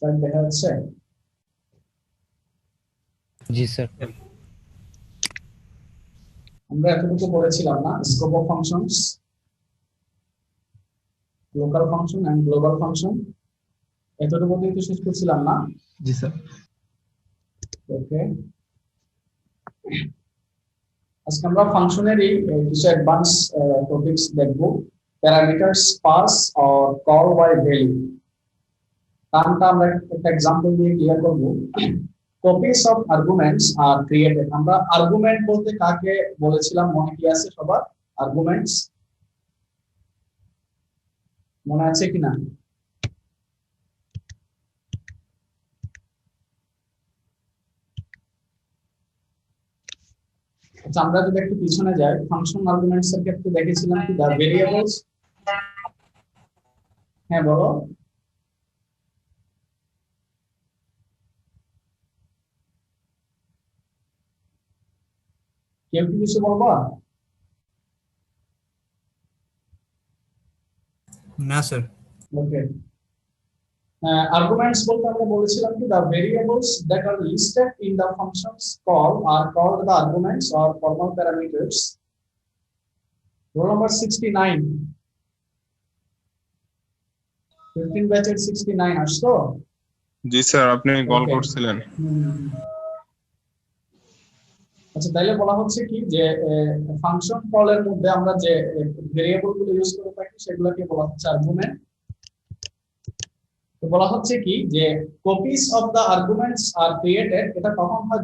Slide দেখা যাচ্ছে? জি স্যার। আমরা এতটুকু পড়েছিলাম না, scope of functions, local function and global function, এতটুকু দিয়ে তো শেষ করছিলাম না? জি স্যার। ওকে, আজকে আমরা ফাংশনেরই কিছু অ্যাডভান্স টপিকস দেখব। Parameters pass or call by value, টার্মটা আমরা একটা এক্সাম্পল দিয়ে ক্লিয়ার করব। Copies of arguments are created. আমরা আর্গুমেন্ট বলতে কাকে বলেছিলাম মনে কি আছে সবার? আর্গুমেন্টস মনে আছে কিনা? আচ্ছা, আমরা যদি একটু পিছনে যাই, ফাংশন আর্গুমেন্টস এর ক্ষেত্রে দেখেছিলাম কি, দা ভেরিয়েবলস। হ্যাঁ বলো। কেউ কি কিছু বলবা? না স্যার। ওকে, arguments বলতে আমরা বলেছিলাম কি, the variables that are listed in the functions call are called the arguments or formal parameters. Roll number 69, 15 batch 69 আসতো? জি স্যার, আপনি কল করছিলেন। আচ্ছা, তাইলে বলা হচ্ছে কি যে ফাংশন কলের মধ্যে আমরা যে ভেরিয়েবল গুলো ইউজ করে থাকি সেগুলোকে বলা হচ্ছে আর্গুমেন্ট। তো বলা হচ্ছে কি যে copies of the arguments are created, এটা কখন হয়?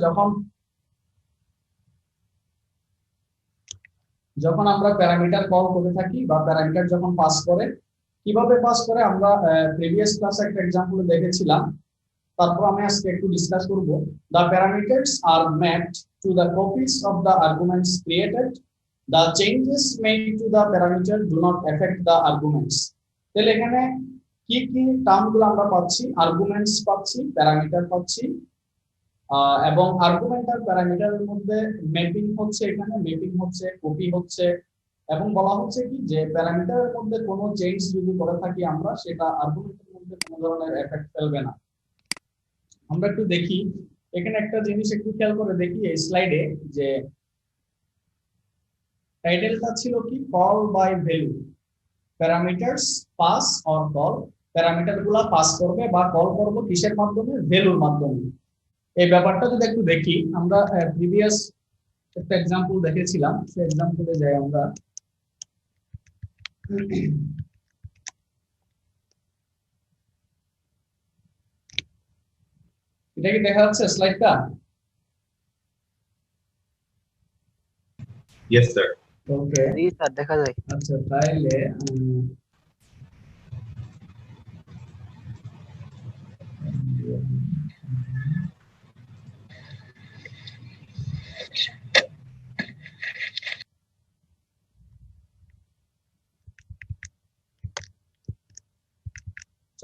যখন আমরা প্যারামিটার কল করে থাকি বা প্যারামিটার যখন পাস করে। কিভাবে পাস করে আমরা প্রিভিয়াস ক্লাসে একটা এক্সাম্পল দেখেছিলাম, তারপর আমি আজকে একটু ডিসকাস করব। The parameters are mapped to the copies of the arguments created, the changes made to the parameter do not affect the arguments. তাহলে এখানে কি কি টার্মগুলো আমরা পাচ্ছি? আর্গুমেন্টস পাচ্ছি, প্যারামিটার পাচ্ছি, এবং আর্গুমেন্ট আর প্যারামিটারের মধ্যে ম্যাপিং হচ্ছে, এখানে ম্যাপিং হচ্ছে, কপি হচ্ছে, এবং বলা হচ্ছে কি যে প্যারামিটারের মধ্যে কোনো চেঞ্জ যদি করে থাকি আমরা, সেটা আর্গুমেন্টের মধ্যে কোনো ধরনের এফেক্ট ফেলবে না। আমরা একটু দেখি এখানে একটা জিনিস একটু খেয়াল করে দেখি এই স্লাইডে, যে টাইটেলটা ছিল কি, call by value, parameters pass or call. Parameter গুলা পাস করবে বা কল করবে কিসের মাধ্যমে? ভ্যালুর মাধ্যমে। এই ব্যাপারটা যদি একটু দেখি, আমরা প্রিভিয়াস একটা এক্সাম্পল দেখেছিলাম, সেই এক্সাম্পলে যাই আমরা। এটা কি দেখা যাচ্ছে স্লাইডটা? Yes sir. Okay, ji sir, দেখা যায়। আচ্ছা তাইলে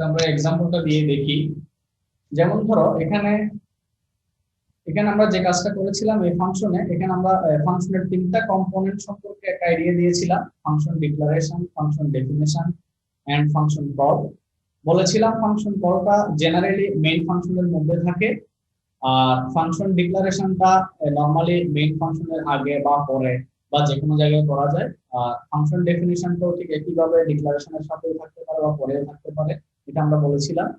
আমরা এক্সাম্পলটা দিয়ে দেখি। যেমন ধরো এখানে আমরা যে কাজটা করেছিলাম এই ফাংশনে, এখানে আমরা ফাংশনের তিনটা কম্পোনেন্ট সম্পর্কে একটা আইডিয়া দিয়েছিলাম: function declaration, function definition and function call. বলেছিলাম ফাংশন কলটা জেনারেলি মেইন ফাংশনের মধ্যে থাকে, আর ফাংশন ডিক্লারেশনটা নরমালি মেইন ফাংশনের আগে বা পরে বা যে কোনো জায়গায় করা যায়। আর ফাংশন ডেফিনেশনটাও ঠিক একইভাবে ডিক্লারেশনের সাথেও থাকতে পারে বা পরেও থাকতে পারে, এটা আমরা বলেছিলাম।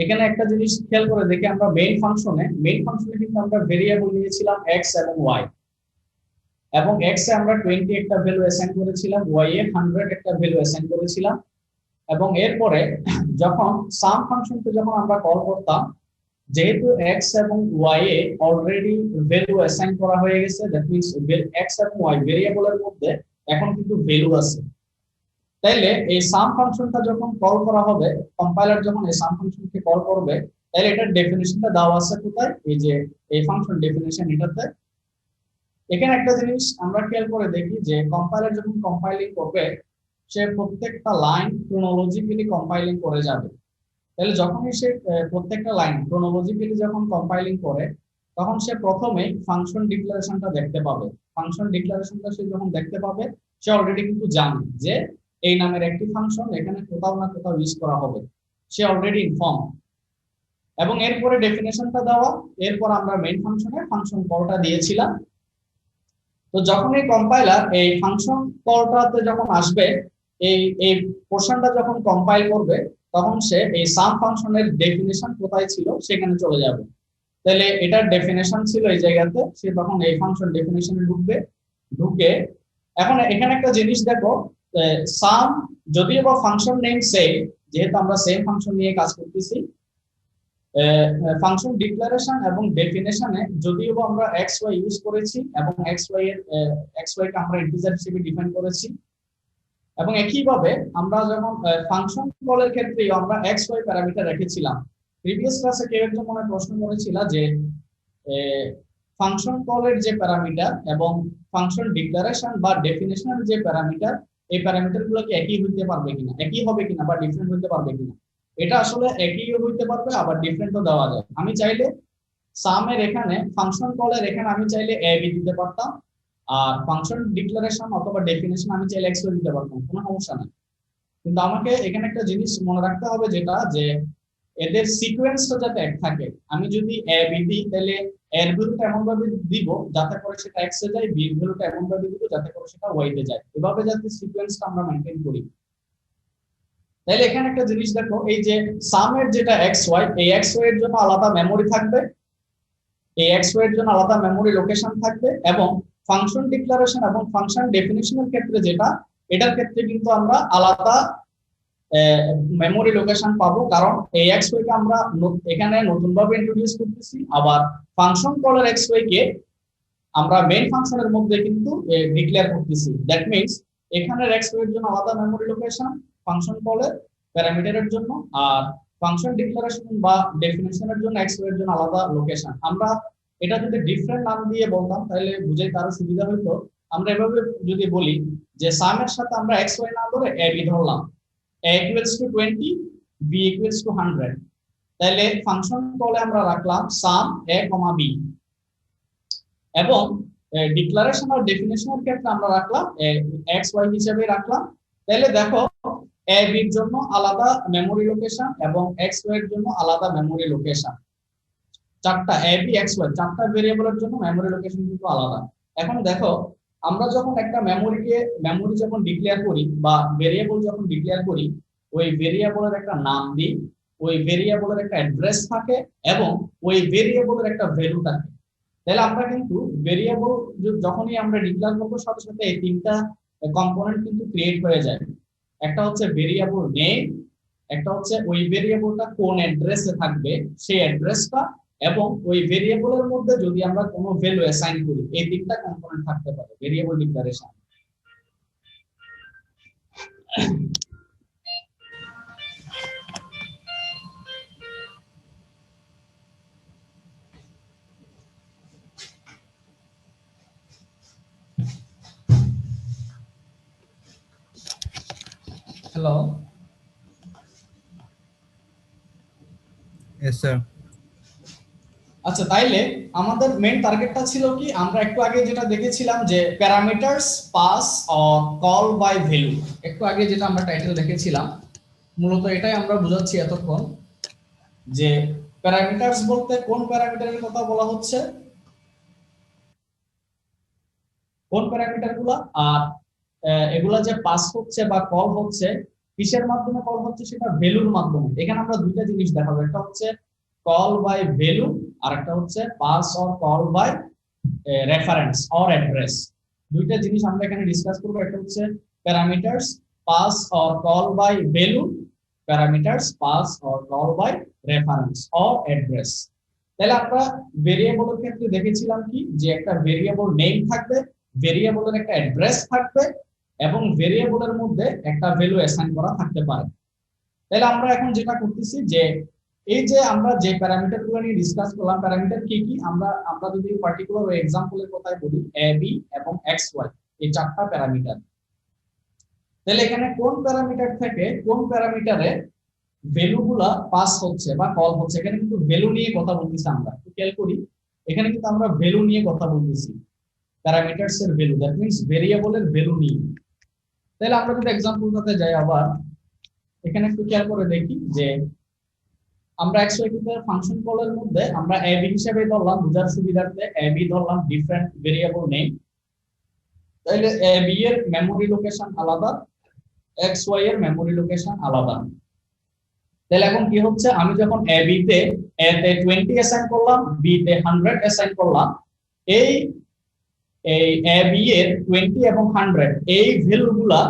এখানে একটা জিনিস খেয়াল করে দেখি, আমরা মেইন ফাংশনে কিন্তু আমরা ভেরিয়েবল নিয়েছিলাম x এবং y, এবং x এ আমরা 20 একটা ভ্যালু অ্যাসাইন করেছিলাম, y এ 100 একটা ভ্যালু অ্যাসাইন করেছিলাম। এবং এরপরে যখন সাম ফাংশনকে যখন আমরা কল করতাম, যেহেতু x এবং y এ অলরেডি ভ্যালু অ্যাসাইন করা হয়ে গেছে, দ্যাট মিন্স x এবং y ভেরিয়েবলের মধ্যে এখন কিন্তু ভ্যালু আছে। তাইলে এই সাম ফাংশনটা যখন কল করা হবে, কম্পাইলার যখন এই সাম ফাংশনকে কল করবে, তাহলে এটার ডেফিনিশনটা দেওয়া আছে কোথায়? এই যে এই ফাংশন ডেফিনিশন, এটাতে। এখানে একটা জিনিস আমরা খেয়াল করে দেখি যে কম্পাইলার যখন কম্পাইলিং করবে, সে প্রত্যেকটা লাইন ক্রোনোলজিক্যালি কম্পাইলিং করে যাবে। তাহলে যখনই সে প্রত্যেকটা লাইন ক্রোনোলজিক্যালি যখন কম্পাইলিং করে, তখন সে প্রথমে ফাংশন ডিক্লারেশনটা দেখতে পাবে। ফাংশন ডিক্লারেশনটা সে যখন দেখতে পাবে, সে অলরেডি কিন্তু জানে যে এই নামের একটি ফাংশন এখানে কোথাও না কোথাও ইউজ করা হবে। সে অলরেডি ইনফর্ম, এবং এরপরে ডেফিনেশনটা দেওয়া, এরপর আমরা মেইন ফাংশনে ফাংশন কলটা দিয়েছিলাম। তো যখন এই কম্পাইলার এই ফাংশন কলটাতে যখন আসবে, এই এই পোর্শনটা যখন কম্পাইল করবে, তখন সে এই সাম ফাংশনের ডেফিনেশন কোথায় ছিল সেখানে চলে যাবে। তাহলে এটার ডেফিনেশন ছিল এই জায়গাতে, সে তখন এই ফাংশন ডেফিনেশনে ঢুকবে, ঢুকে এখন এখানে একটা জিনিস দেখো, সাম যদিও বা ফাংশন নেম সেম, যেহেতু আমরা সেম ফাংশন নিয়ে কাজ করতেছি, ফাংশন ডিক্লারেশন এবং ডেফিনেশনে যদিও বা আমরা এক্স ওয়াই ইউজ করেছি এবং এক্স ওয়াই কে আমরা ইন্টিজার হিসেবে ডিফাইন করেছি, এবং একইভাবে আমরা যখন ফাংশন কলের ক্ষেত্রে আমরা এক্স ওয়াই প্যারামিটার রেখেছিলাম। প্রিভিয়াস ক্লাসে কেউ একজন মনে প্রশ্ন করেছিল যে ফাংশন কলের যে প্যারামিটার এবং ফাংশন ডিক্লারেশন বা ডেফিনেশনের যে প্যারামিটার, এই প্যারামিটার গুলো কি একই হইতে পারবে কিনা, একই হবে কিনা বা ডিফারেন্ট হইতে পারবে কিনা। এটা আসলে একই হইতে পারবে, আবার ডিফারেন্টও দেওয়া যায়। আমি চাইলে সামের এখানে ফাংশন কলের এখানে আমি চাইলে এ বি দিতে পারতাম, আর ফাংশন ডিক্লারেশন অথবা ডেফিনেশন আমি চাইলে এক্স ওয়াই দিতে পারতাম, কোনো সমস্যা নেই। কিন্তু আমাকে এখানে একটা জিনিস মনে রাখতে হবে, যেটা যে এদের সিকোয়েন্সটা যাতে এক থাকে। আমি যদি এ বি দিই, তাহলে এর ভ্যালুটা এমন ভাবে দিব যাতে করে সেটা এক্স এ যায়, বি এর ভ্যালুটা এমন ভাবে দিব যাতে করে সেটা ওয়াই তে যায়, এভাবে যাতে সিকোয়েন্সটা আমরা মেইনটেইন করি। তাহলে এখানে একটা জিনিস দেখো, এই যে সামের যেটা এক্স ওয়াই, এই এক্স ওয়াই এর জন্য আলাদা মেমরি থাকবে, এই এক্স ওয়াই এর জন্য আলাদা মেমরি লোকেশন থাকবে, এবং ফাংশন ডিক্লারেশন এবং ফাংশন ডেফিনিশনের ক্ষেত্রে যেটা, এটার ক্ষেত্রে কিন্তু আমরা আলাদা মেমরি লোকেশন পাবো, কারণ এই এক্স ওয়াই কে আমরা এখানে নতুন ভাবে ইন্ট্রোডিউস করতেছি, আবার ফাংশন কলের এক্স ওয়াই কে আমরা মেইন ফাংশনের মধ্যে কিন্তু ডিক্লেয়ার করতেছি। দ্যাট মিন্স এখানের এক্স ওয়াই এর জন্য আলাদা মেমরি লোকেশন ফাংশন কলের প্যারামিটারের জন্য, আর ফাংশন ডিক্লারেশন বা ডেফিনিশনের জন্য এক্স ওয়াই এর জন্য আলাদা লোকেশন। আমরা এটা যদি ডিফারেন্ট নাম দিয়ে বলতাম তাহলে বুঝাইতে আরো সুবিধা হতো। আমরা এভাবে যদি বলি যে সামের সাথে আমরা এক্স ওয়াই না ধরে এ বি ধরলাম, a equals to 20, b equals to 100, তাহলে ফাংশন কলে আমরা রাখলাম সাম a, b, এবং ডিক্লারেশন আর ডেফিনিশনের ক্ষেত্রে আমরা রাখলাম এক্স ওয়াই হিসেবে রাখলাম। তাহলে দেখো a b এর জন্য আলাদা মেমরি লোকেশন এবং এক্স ওয়াই এর জন্য আলাদা মেমরি লোকেশন, চারটা a b x y চারটা ভেরিয়েবলের জন্য মেমরি লোকেশন কিন্তু আলাদা। এখন দেখো আমরা যখন একটা মেমরি যখন ডিক্লেয়ার করি বা ভেরিয়েবল যখন ডিক্লেয়ার করি, ওই ভেরিয়েবলের একটা নাম দিই, ওই ভেরিয়েবলের একটা অ্যাড্রেস থাকে, এবং ওই ভেরিয়েবলের একটা ভ্যালু থাকে। তাহলে আমরা কিন্তু ভেরিয়েবল যখনই আমরা ডিক্লেয়ার করবো, সাথে সাথে এই তিনটা কম্পোনেন্ট কিন্তু ক্রিয়েট হয়ে যায়। একটা হচ্ছে ভেরিয়েবল নেম, একটা হচ্ছে ওই ভেরিয়েবলটা কোন অ্যাড্রেসে থাকবে সেই অ্যাড্রেসটা, এবং ওই ভেরিয়েবলের মধ্যে যদি আমরা কোনো ভ্যালু অ্যাসাইন করি, এই তিনটা কম্পোনেন্ট থাকতে পারে variable declaration. Hello, Yes, sir. আচ্ছা তাইলে আমাদের মেইন টার্গেটটা ছিল কি, আমরা একটু আগে যেটা দেখেছিলাম যে parameters pass or call by value, একটু আগে যেটা আমরা টাইটেল দেখেছিলাম, মূলত এটাই আমরা বুঝাচ্ছি এতক্ষণ, যে প্যারামিটারস বলতে কোন প্যারামিটারের কথা বলা হচ্ছে, কোন প্যারামিটার গুলা, আর এগুলা যে পাস হচ্ছে বা কল হচ্ছে, কিসের মাধ্যমে কল হচ্ছে, সেটা ভ্যালুর মাধ্যমে। এখানে আমরা দুইটা জিনিস দেখাবো, একটা হচ্ছে কল বাই ভ্যালু, আর একটা হচ্ছে pass or call by reference or address. দুইটা জিনিস আমরা এখানে ডিসকাস করবো। একটা হচ্ছে parameters pass or call by value, parameters pass or call by reference or address. তাহলে আমরা ভেরিয়েবলের ক্ষেত্রে দেখেছিলাম কি, যে একটা ভেরিয়েবল নেম থাকবে, ভেরিয়েবলের একটা অ্যাড্রেস থাকবে, এবং ভেরিয়েবলের মধ্যে একটা ভ্যালু অ্যাসাইন করা থাকতে পারে। তাহলে আমরা এখন যেটা করতেছি, যে এই যে আমরা যে প্যারামিটার গুলো নিয়ে ডিসকাস করলাম, প্যারামিটার কি কি, আমরা যদি পার্টিকুলার এক্সাম্পলের কথাই বলি, এ বি এবং এক্স ওয়াই, এই চারটা প্যারামিটার। তাহলে এখানে কোন প্যারামিটার থেকে কোন প্যারামিটারে ভ্যালু গুলা পাস হচ্ছে বা কল হচ্ছে, এখানে কিন্তু ভ্যালু নিয়ে কথা বলতেছি আমরা। একটু খেয়াল করি, এখানে কিন্তু আমরা ভ্যালু নিয়ে কথা বলতেছি, প্যারামিটারস এর ভ্যালু, দ্যাট মিন্স ভেরিয়েবলের ভ্যালু নিয়ে। তাহলে আমরা যদি এক্সাম্পলটাতে যাই আবার, এখানে একটু খেয়াল করে দেখি যে আমরা xy ফাংশন কলের মধ্যে আমরা ab হিসেবে ধরলাম, বুঝার সুবিধার্থে ab ধরলাম ডিফারেন্ট ভেরিয়েবল নেম। তাহলে ab এর মেমরি লোকেশন আলাদা, xy এর মেমরি লোকেশন আলাদা। তাহলে এখন কি হচ্ছে, আমি যখন ab তে a তে 20 অ্যাসাইন করলাম, b তে 100 অ্যাসাইন করলাম, এই এই ab এর 20 এবং 100 এই ভ্যালুগুলা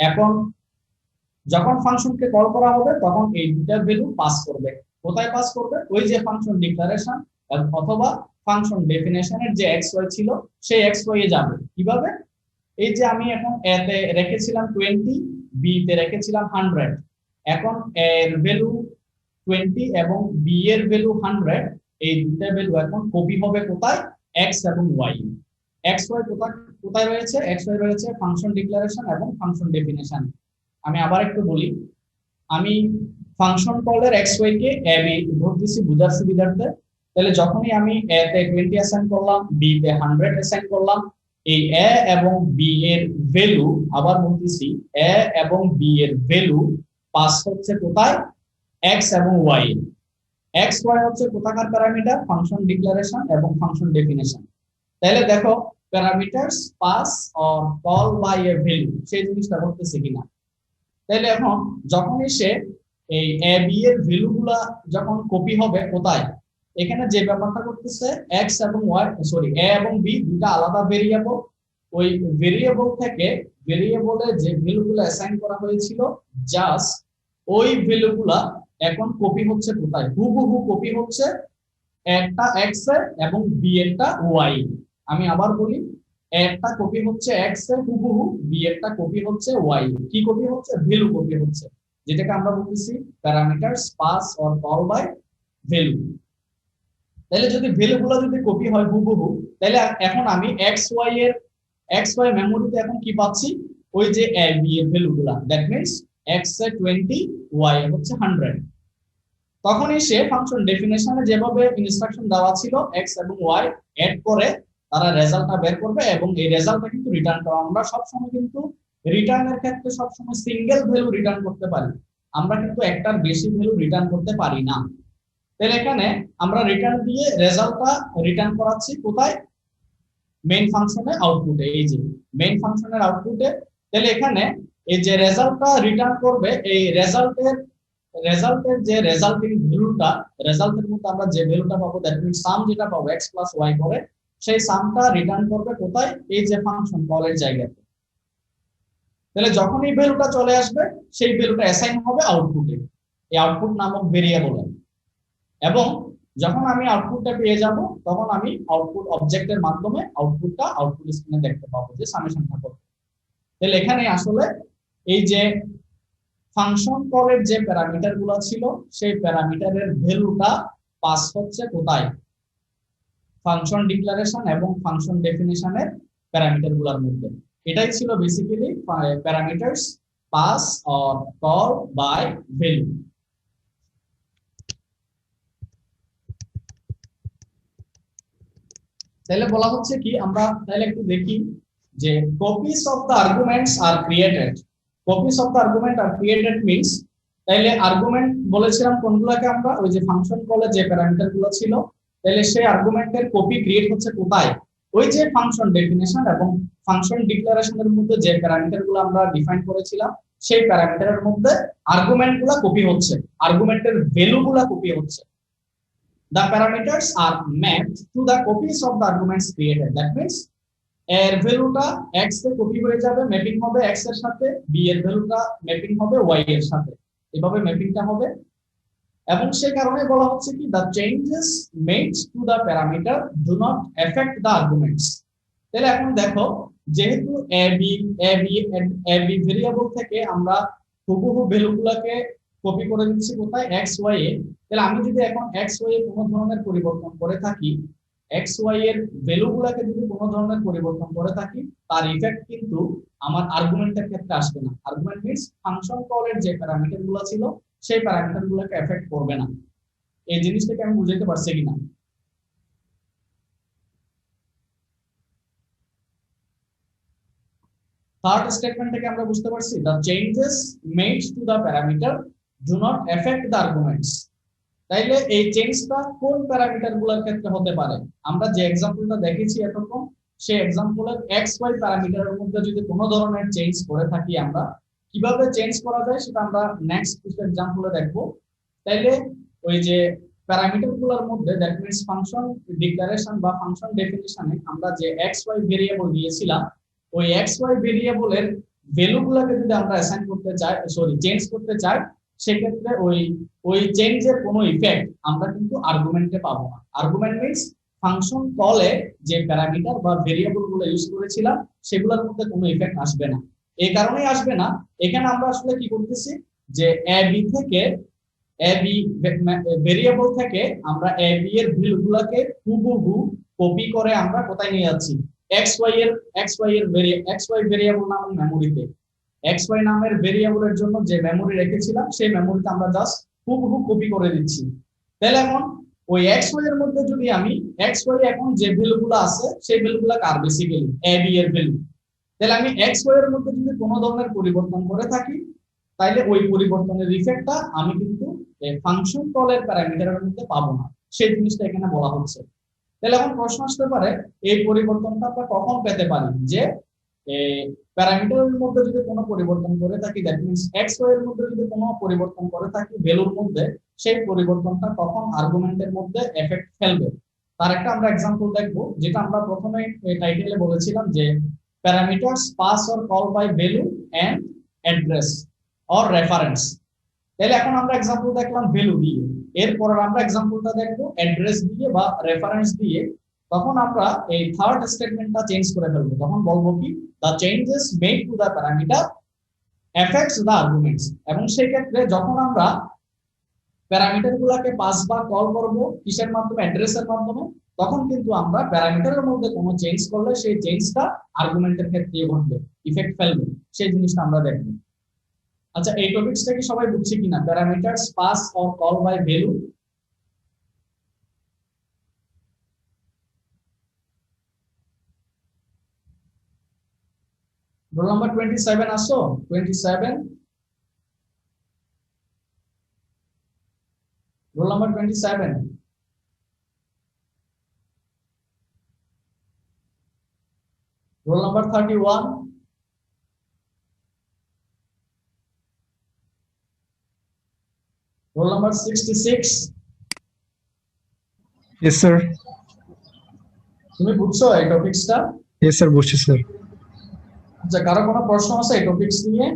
এখন যখন ফাংশনকে কল করা হবে তখন এই দুটা ভ্যালু পাস করবে। কোথায় পাস করবে? ওই যে ফাংশন ডিক্লারেশন অথবা ফাংশন ডেফিনেশনের যে xy ছিল সেই xy এ যাবে। কিভাবে? এই যে আমি এখন a তে রেখেছিলাম 20, b তে রেখেছিলাম 100, এখন a এর ভ্যালু 20 এবং b এর ভ্যালু 100, এই দুটো ভ্যালু এখন কপি হবে কোথায়? x এবং y। xy কোথায় রয়েছে? xy রয়েছে ফাংশন ডিক্লারেশন এবং ফাংশন ডেফিনেশন। আমি আবার একটু বলি, আমি ফাংশন কলের xy কে ab ধরতেছি বুঝার সুবিধার্থে। তাহলে যখনই আমি a তে 20 অ্যাসাইন করলাম, b তে 100 অ্যাসাইন করলাম, এই a এবং b এর ভ্যালু, আবার বলতেছি a এবং b এর ভ্যালু পাস হচ্ছে কোথায়? x এবং y। x y হচ্ছে কোথাকার প্যারামিটার? ফাংশন ডিক্লারেশন এবং ফাংশন ডেফিনেশন। তাহলে দেখো parameters pass or call by a value, সেই জিনিসটা করতেছে কিনা। তাহলে এখন যখনই সে এই a b এর ভ্যালুগুলা যখন কপি হবে কোথায়, এখানে যে ব্যাপারটা করতেছে x এবং y, সরি a এবং b দুটো আলাদা ভেরিয়েবল, ওই ভেরিয়েবল থেকে ভেরিয়েবলে যে ভ্যালুগুলো অ্যাসাইন করা হয়েছিল জাস্ট ওই ভ্যালুগুলা এখন কপি হচ্ছে কোথায়? হুবহু কপি হচ্ছে একটা x এ এবং b এরটা y। আমি আবার বলি, একটা কপি হচ্ছে x এর হুবহু, b এরটা কপি হচ্ছে y। কি কপি হচ্ছে? ভ্যালু কপি হচ্ছে, যেটাকে আমরা বলতেছি parameters pass or call by value. তাহলে যদি ভ্যালুগুলো যদি কপি হয় হুবহু, তাহলে এখন আমি xy এর xy মেমোরিতে এখন কি পাচ্ছি? ওই যে a b এর ভ্যালুগুলা, দ্যাট মিন্স x এ 20, y হচ্ছে 100। তখনই সে ফাংশন ডেফিনেশনে যেভাবে ইনস্ট্রাকশন দেওয়া ছিল x এবং y এড করে তারা রেজাল্টটা বের করবে এবং এই রেজাল্টটা কিন্তু রিটার্ন করা। আমরা সবসময় কিন্তু রিটার্নের ক্ষেত্রে সবসময় সিঙ্গেল ভ্যালু রিটার্ন করতে পারি, আমরা কিন্তু একটার বেশি ভ্যালু রিটার্ন করতে পারি না। তাহলে এখানে আমরা রিটার্ন দিয়ে রেজাল্টটা রিটার্ন করাচ্ছি কোথায়? মেইন ফাংশনে আউটপুটে। এই যে মেইন ফাংশনের আউটপুটে। তাহলে এখানে এই যে রেজাল্টটা রিটার্ন করবে, এই রেজাল্টের যে রেজাল্টিং ভ্যালুটা, রেজাল্টের মধ্যে আমরা যে ভ্যালুটা পাবো দ্যাট মিন্স সাম যেটা পাবো x প্লাস y করে, সেই সামটা রিটার্ন করবে কোথায়? এই যে ফাংশন কলের জায়গাতে। তাহলে যখন এই ভ্যালুটা চলে আসবে সেই ভ্যালুটা অ্যাসাইন হবে আউটপুটে, এই আউটপুট নামক ভেরিয়েবলে। এবং যখন আমি আউটপুটটা পেয়ে যাব তখন আমি আউটপুট অবজেক্টের মাধ্যমে আউটপুটটা আউটপুট স্ক্রিনে দেখতে পাবো যে সামেশনটা কত। তাহলে এখানে আসলে এই যে ফাংশন কলের যে প্যারামিটার গুলো ছিল সেই প্যারামিটারের ভ্যালুটা পাস হচ্ছে কোথায়? ফাংশন ডিক্লারেশন এবং ফাংশন ডেফিনিশনের প্যারামিটার গুলোর মধ্যে। এটাই ছিল basically parameters pass or call by value. তাহলে বলা হচ্ছে কি, আমরা তাহলে একটু দেখি যে copies of the arguments are created. Copies of the argument are created means, তাহলে আর্গুমেন্ট বলেছিলাম কোনগুলোকে আমরা? ওই যে ফাংশন কলে যে প্যারামিটার গুলো ছিল, তাহলে সেই আর্গুমেন্টের কপি ক্রিয়েট হচ্ছে কোথায়? ওই যে ফাংশন ডেফিনেশন এবং ফাংশন ডিক্লারেশনের মধ্যে যে প্যারামিটার গুলো আমরা ডিফাইন করেছিলাম সেই প্যারামিটারের মধ্যে আর্গুমেন্ট গুলা কপি হচ্ছে, আর্গুমেন্টের ভ্যালু গুলা কপি হচ্ছে। The parameters are mapped to the copies of the arguments created. That means এর ভ্যালুটা x এ কপি হয়ে যাবে, ম্যাপিং হবে x এর সাথে, b এর ভ্যালুটা ম্যাপিং হবে y এর সাথে, এভাবে ম্যাপিংটা হবে। এবং সেই কারণে বলা হচ্ছে কি the changes made to the parameter do not affect the arguments। তাহলে এখন দেখো, যেহেতু a b ভেরিয়েবল থেকে আমরা হুবহু ভ্যালুগুলোকে কপি করে দিচ্ছি কোথায়? x y এ। তাহলে আমি যদি এখন x y এ কোনো ধরনের পরিবর্তন করে থাকি, x y এর ভ্যালুগুলোকে যদি কোনো ধরনের পরিবর্তন করে থাকি, তার ইফেক্ট কিন্তু আমার আর্গুমেন্টের ক্ষেত্রে আসবে না। আর্গুমেন্ট মিন্স ফাংশন কলের যে প্যারামিটারগুলো ছিল সেই প্যারামিটারগুলোকে এফেক্ট করবে না। এই জিনিসটাকে আমি বুঝাইতে পারছি কিনা? থার্ড স্টেটমেন্ট থেকে আমরা বুঝতে পারছি the changes made to the parameter do not affect the arguments। তাইলে এই চেঞ্জটা কোন প্যারামিটার গুলোর ক্ষেত্রে হতে পারে? আমরা যে এক্সাম্পলটা দেখেছি এতক্ষণ, সেই এক্সাম্পলের এক্স ওয়াই প্যারামিটারের মধ্যে যদি কোনো ধরনের চেঞ্জ করে থাকি, আমরা কিভাবে চেঞ্জ করা যায় সেটা আমরা নেক্সট কিছু এক্সাম্পলে দেখবো। তাইলে ওই যে প্যারামিটার গুলোর মধ্যে, দ্যাট মিন্স ফাংশন ডিক্লারেশন বা ফাংশন ডেফিনিশনে আমরা যে এক্স ওয়াই ভেরিয়েবল দিয়েছিলাম, ওই এক্স ওয়াই ভেরিয়েবলের ভ্যালু গুলোকে যদি আমরা অ্যাসাইন করতে চাই, চেঞ্জ করতে চাই, সেক্ষেত্রে ওই চেঞ্জের কোনো ইফেক্ট আমরা কিন্তু আর্গুমেন্টে পাবো না। আর্গুমেন্ট মিন্স ফাংশন কলে যে প্যারামিটার বা ভেরিয়েবল গুলো ইউজ করেছিলাম সেগুলোর মধ্যে কোনো ইফেক্ট আসবে না। এই কারণেই আসবে না, এখানে আমরা আসলে কি করতেছি, যে এ বি থেকে ভেরিয়েবল থেকে আমরা এ বি এর ভ্যালু গুলাকে হুবহু কপি করে আমরা কোথায় নিয়ে যাচ্ছি, এক্স ওয়াই ভেরিয়েবল নামের মেমোরিতে। এক্স ওয়াই নামের ভেরিয়েবলের জন্য যে মেমোরি রেখেছিলাম সেই মেমোরিতে আমরা জাস্ট হুবহু কপি করে দিচ্ছি। তাহলে এখন ওই এক্স ওয়াই এর মধ্যে যদি আমি এক্স ওয়াই এখন যে ভ্যালু গুলো আছে সেই ভ্যালু গুলো কার, বেসিক্যালি এ বি এর ভ্যালু। তাহলে আমি এক্স ওয়াই এর মধ্যে যদি কোনো ধরনের পরিবর্তন করে থাকি, তাইলে ওই পরিবর্তনের ইফেক্টটা আমি কিন্তু ফাংশন কলের প্যারামিটারের মধ্যে পাবো না, সেই জিনিসটা এখানে বলা হচ্ছে। তাহলে এখন প্রশ্ন আসতে পারে, এই পরিবর্তনটা আমরা কখন পেতে পারি, যে প্যারামিটারের মধ্যে যদি কোনো পরিবর্তন করে থাকি, দ্যাট মিন্স এক্স ওয়াই এর মধ্যে যদি কোনো পরিবর্তন করে থাকি ভ্যালুর মধ্যে, সেই পরিবর্তনটা কখন আর্গুমেন্টের মধ্যে এফেক্ট ফেলবে, তার একটা আমরা এক্সাম্পল দেখবো, যেটা আমরা প্রথমে টাইটেলে বলেছিলাম যে parameters pass or call by value and address or reference. তাহলে এখন আমরা এক্সাম্পল দেখলাম ভ্যালু দিয়ে, এরপর আমরা এক্সাম্পলটা দেখবো অ্যাড্রেস দিয়ে বা রেফারেন্স দিয়ে। তখন আমরা এই থার্ড স্টেটমেন্টটা চেঞ্জ করে ফেলবো, তখন বলবো কি, the changes made to the parameter affects the arguments। এবং সেই ক্ষেত্রে যখন আমরা প্যারামিটার গুলাকে পাস বা কল করব কিসের মাধ্যমে, অ্যাড্রেসের মাধ্যমে, তখন কিন্তু আমরা প্যারামিটারের মধ্যে কোনো চেঞ্জ করলে সেই চেঞ্জটা আর্গুমেন্টের ক্ষেত্রে ঘটবে, ইফেক্ট ফেলবে, সেই জিনিসটা আমরা দেখবো। আচ্ছা, এই টপিকসটা কি সবাই বুঝছে কিনা, parameters pass or call by value? Roll number 27 আসো, 27, roll number 27, roll number 31, roll number 66। Yes, sir. তুমি বুঝছো এই টপিকসটা? Yes, sir. বুঝছি স্যার। আচ্ছা, কারো কোনো প্রশ্ন আছে এই টপিকস নিয়ে?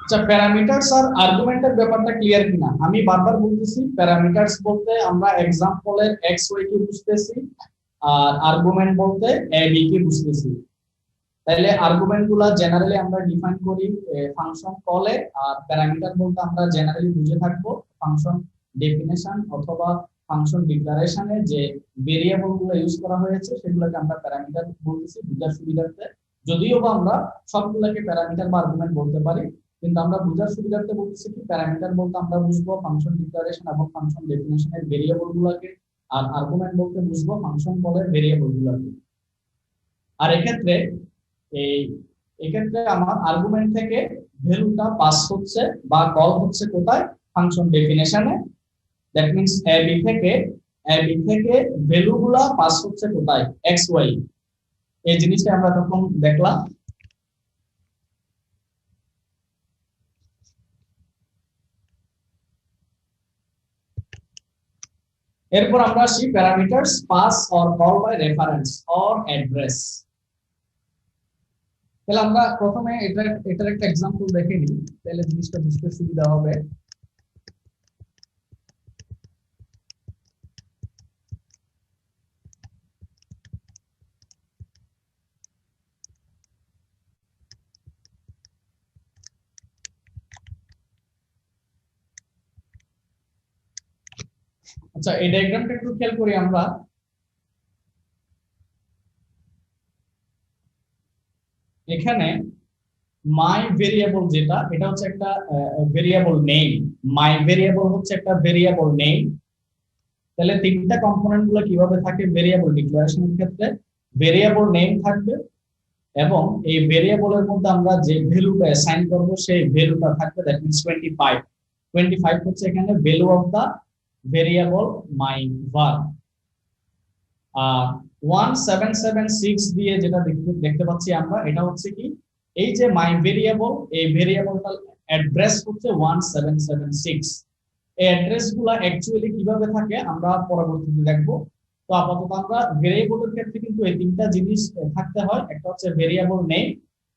আচ্ছা, প্যারামিটারস আর আর্গুমেন্টের ব্যাপারটা ক্লিয়ার কিনা? আমি বারবার বলতেছি, প্যারামিটারস বলতে আমরা এক্সাম্পলের এক্স ওয়াই কে বুঝতেছি, আর আর্গুমেন্ট বলতে এ বি কে বুঝতেছি। তাহলে আর্গুমেন্ট গুলা জেনারেলি আমরা ডিফাইন করি ফাংশন কলে, আর প্যারামিটার বলতে আমরা জেনারেলি বুঝে থাকবো ফাংশন ডেফিনেশন অথবা ফাংশন ডিক্লারেশনে যে ভেরিয়েবল গুলো ইউজ করা হয়েছে সেগুলোকে আমরা প্যারামিটার বলতেছি বুঝার সুবিধার্থে। যদিও বা আমরা সবগুলোকে প্যারামিটার বা আর্গুমেন্ট বলতে পারি, কিন্তু আমরা বুঝার সুবিধার্থে বলতেছি কি, প্যারামিটার বলতে আমরা বুঝবো ফাংশন ডিক্লারেশন এবং ফাংশন ডেফিনেশনের ভেরিয়েবল গুলোকে, আর আর্গুমেন্ট বলতে বুঝবো ফাংশন কলের ভেরিয়েবল গুলোকে। আর এক্ষেত্রে আমার আর্গুমেন্ট থেকে ভ্যালুটা পাস হচ্ছে বা কল হচ্ছে কোথায়, ফাংশন ডেফিনেশনে। দ্যাট মিন্স এ বি থেকে ভ্যালু গুলা পাস হচ্ছে কোথায়, এক্স ওয়াই। এই জিনিসটা আমরা তখন দেখলাম। এরপর আমরা আসি parameters pass or call by reference or address. তাহলে আমরা প্রথমে এটার একটা এক্সাম্পল দেখে নিই, তাহলে জিনিসটা বুঝতে সুবিধা হবে। আচ্ছা, এই ডায়াগ্রামটা একটু খেয়াল করি আমরা। এখানে মাই ভেরিয়েবল যেটা, এটা হচ্ছে একটা ভেরিয়েবল নেম। মাই ভেরিয়েবল হচ্ছে একটা ভেরিয়েবল নেম। তাহলে তিনটা কম্পোনেন্ট গুলো কিভাবে থাকে ভেরিয়েবল ডিক্লারেশনের ক্ষেত্রে, ভেরিয়েবল নেম থাকবে এবং এই ভেরিয়েবলের মধ্যে আমরা যে ভ্যালুটা অ্যাসাইন করব সেই ভ্যালুটা থাকবে, দ্যাট মিন্স 25 হচ্ছে এখানে value of the variable my var। আর 1776 দিয়ে যেটা দেখতে পাচ্ছি আমরা, এটা হচ্ছে কি, এই যে মাই ভেরিয়েবল, এই ভেরিয়েবলটার অ্যাড্রেস হচ্ছে 1776। এই অ্যাড্রেস গুলা অ্যাকচুয়ালি কিভাবে থাকে আমরা পরবর্তীতে দেখবো। তো আপাতত আমরা ভেরিয়েবলের ক্ষেত্রে কিন্তু এই তিনটা জিনিস থাকতে হয়। একটা হচ্ছে ভেরিয়েবল নেম,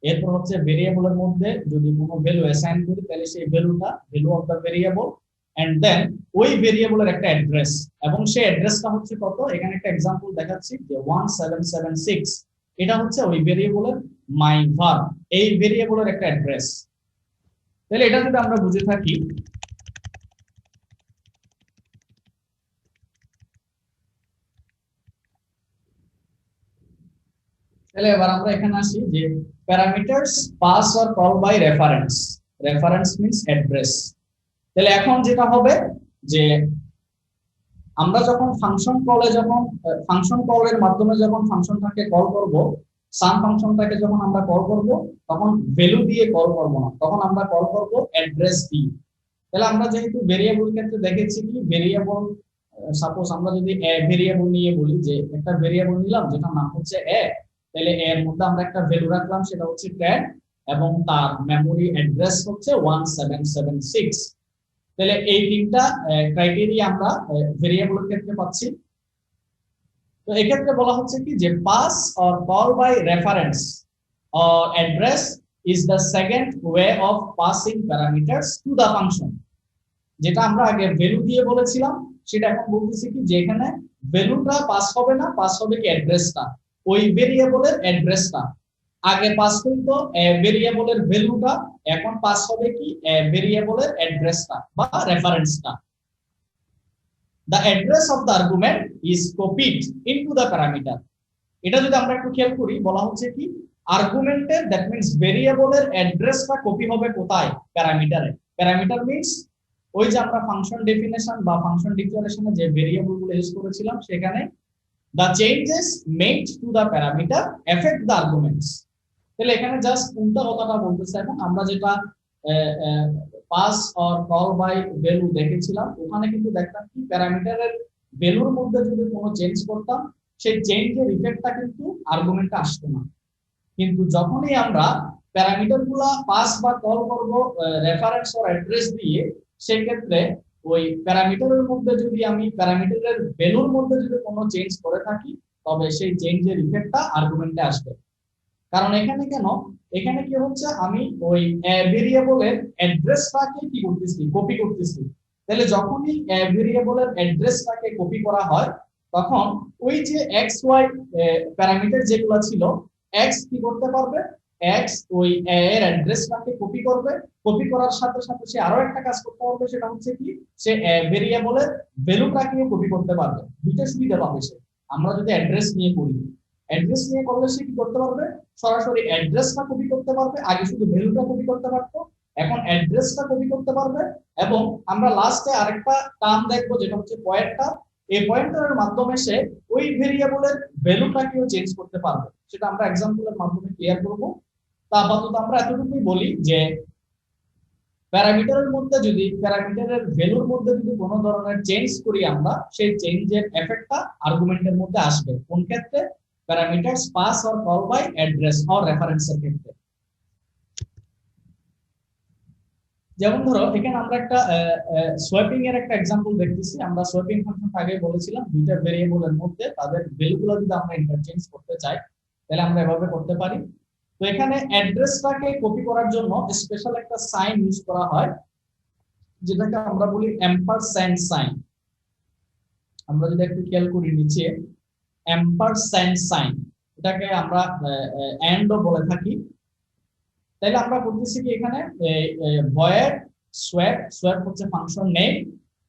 এরপর হচ্ছে ভেরিয়েবলের মধ্যে যদি কোনো ভ্যালু অ্যাসাইন করি তাহলে সেই ভ্যালুটা value of the variable, and then ওই ভেরিয়েবলের একটা অ্যাড্রেস, এবং সেই অ্যাড্রেসটা হচ্ছে কত, এখানে একটা एग्जांपल দেখাচ্ছি যে 1776, এটা হচ্ছে ওই ভেরিয়েবলের মাই var, এই ভেরিয়েবলের একটা অ্যাড্রেস। তাহলে এটা যদি আমরা বুঝে থাকি, তাহলে এবার আমরা এখানে আসি যে parameters pass or call by reference. Reference means address. তাহলে এখন যেটা হবে যে আমরা যখন ফাংশন কলের মাধ্যমে যখন ফাংশনটাকে কল করব, সাম ফাংশনটাকে যখন আমরা কল করব তখন ভ্যালু দিয়ে কল করব না, তখন আমরা কল করব অ্যাড্রেস দিয়ে। তাহলে আমরা যেহেতু ভেরিয়েবল ক্ষেত্রে দেখেছি কি, ভেরিয়েবল সাপোজ আমরা যদি এ ভেরিয়েবল নিয়ে বলি যে একটা ভেরিয়েবল নিলাম যেটার নাম হচ্ছে এ, তাহলে এর মধ্যে আমরা একটা ভ্যালু রাখলাম সেটা হচ্ছে 10 এবং তার মেমরি অ্যাড্রেস হচ্ছে 1776। তাহলে এই তিনটা ক্রাইটেরিয়া আমরা ভেরিয়েবলের ক্ষেত্রে পাচ্ছি। তো এই ক্ষেত্রে বলা হচ্ছে কি যে pass or call by reference or address is the second way of passing parameters to the function. যেটা আমরা আগে ভ্যালু দিয়ে বলেছিলাম সেটা এখন বলতেছি কি যে এখানে ভ্যালুটা পাস হবে না, পাস হবে কি অ্যাড্রেসটা, ওই ভেরিয়েবলের অ্যাড্রেসটা। আগে পাস হইতো ভেরিয়েবলের ভ্যালুটা, এখন পাস হবে কি ভেরিয়েবলের অ্যাড্রেসটা বা রেফারেন্সটা। The address of the argument is copied into the parameter. এটা যদি আমরা একটু খেয়াল করি, বলা হচ্ছে কি আর্গুমেন্টের, দ্যাট মিন্স ভেরিয়েবলের অ্যাড্রেসটা কপি হবে কোথায়, প্যারামিটারে। প্যারামিটার মিন্স ওই যে আমরা ফাংশন ডেফিনেশন বা ফাংশন ডিক্লারেশনে যে ভেরিয়েবল গুলো ইউজ করেছিলাম সেখানে the changes made to the parameter affect the arguments। তাহলে এখানে জাস্ট উল্টা কথাটা বলতেছে। এখন আমরা যেটা pass or call by value দেখেছিলাম ওখানে কিন্তু দেখতাম কি প্যারামিটারের ভ্যালুর মধ্যে যদি কোনো চেঞ্জ করতাম সেই চেঞ্জের ইফেক্টটা কিন্তু আর্গুমেন্টে আসতো না। কিন্তু যখনই আমরা প্যারামিটার গুলা পাস বা কল করব রেফারেন্স অর অ্যাড্রেস দিয়ে, সেই ক্ষেত্রে ওই প্যারামিটারের মধ্যে যদি আমি প্যারামিটারের ভ্যালুর মধ্যে যদি কোনো চেঞ্জ করে থাকি তবে সেই চেঞ্জের ইফেক্টটা আর্গুমেন্টে আসবে। কারণ এখানে কেন, এখানে কি হচ্ছে, আমি ওই ভেরিয়েবলের অ্যাড্রেসটাকে কি করতেছি, কপি করতেছি। তাহলে যখনই ভেরিয়েবলের অ্যাড্রেসটাকে কপি করা হয় তখন ওই যে এক্স ওয়াই প্যারামিটার যেগুলো ছিল, এক্স কি করতে পারবে, এক্স ওই এর অ্যাড্রেসটাকে কপি করবে, কপি করার সাথে সাথে সে আরো একটা কাজ করতে পারবে, সেটা হচ্ছে কি সে ভেরিয়েবলের ভ্যালুটাকে কপি করতে পারবে। দুটো সুবিধা পাবে সে। আমরা যদি অ্যাড্রেস নিয়ে করি, অ্যাড্রেস নিয়ে করলে সে কি করতে পারবে, সরাসরি অ্যাড্রেসটা কপি করতে পারবে। আগে শুধু ভ্যালুটা কপি করতে পারতো, এখন অ্যাড্রেসটা কপি করতে পারবে। এবং আমরা লাস্টে আরেকটা টার্ম দেখবো যেটা হচ্ছে পয়েন্টার। এই পয়েন্টারের মাধ্যমে সে ওই ভেরিয়েবলের ভ্যালুটাকেও চেঞ্জ করতে পারবে, সেটা আমরা এক্সাম্পলের মাধ্যমে ক্লিয়ার করব। তা আপাতত আমরা এতটুকুই বলি যে প্যারামিটারের মধ্যে যদি প্যারামিটারের ভ্যালুর মধ্যে যদি কোনো ধরনের চেঞ্জ করি আমরা, সেই চেঞ্জের এফেক্টটা আর্গুমেন্টের মধ্যে আসবে। কোন ক্ষেত্রে, parameters pass or call by address or রেফারেন্সের ক্ষেত্রে। যেমন ধরো এখানে আমরা একটা সোয়াপিং এর একটা एग्जांपल দেখতেছি। আমরা সোয়াপিং ফাংশন আগে বলেছিলাম দুইটা ভেরিয়েবলের মধ্যে তাদের ভ্যালুগুলো যদি আমরা ইন্টারচেঞ্জ করতে চাই তাহলে আমরা এভাবে করতে পারি। তো এখানে অ্যাড্রেসটাকে কপি করার জন্য স্পেশাল একটা সাইন ইউজ করা হয় যেটাকে আমরা বলি এম্পারস্যান্ড সাইন। আমরা যদি একটু খেয়াল করি নিচে এম্পারস্যান্ড সাইন, এটাকে আমরা এন্ডও বলে থাকি। তাহলে আমরা করতেছি কি এখানে ভয়েড সোয়াপ, সোয়াপ হচ্ছে ফাংশন নেম,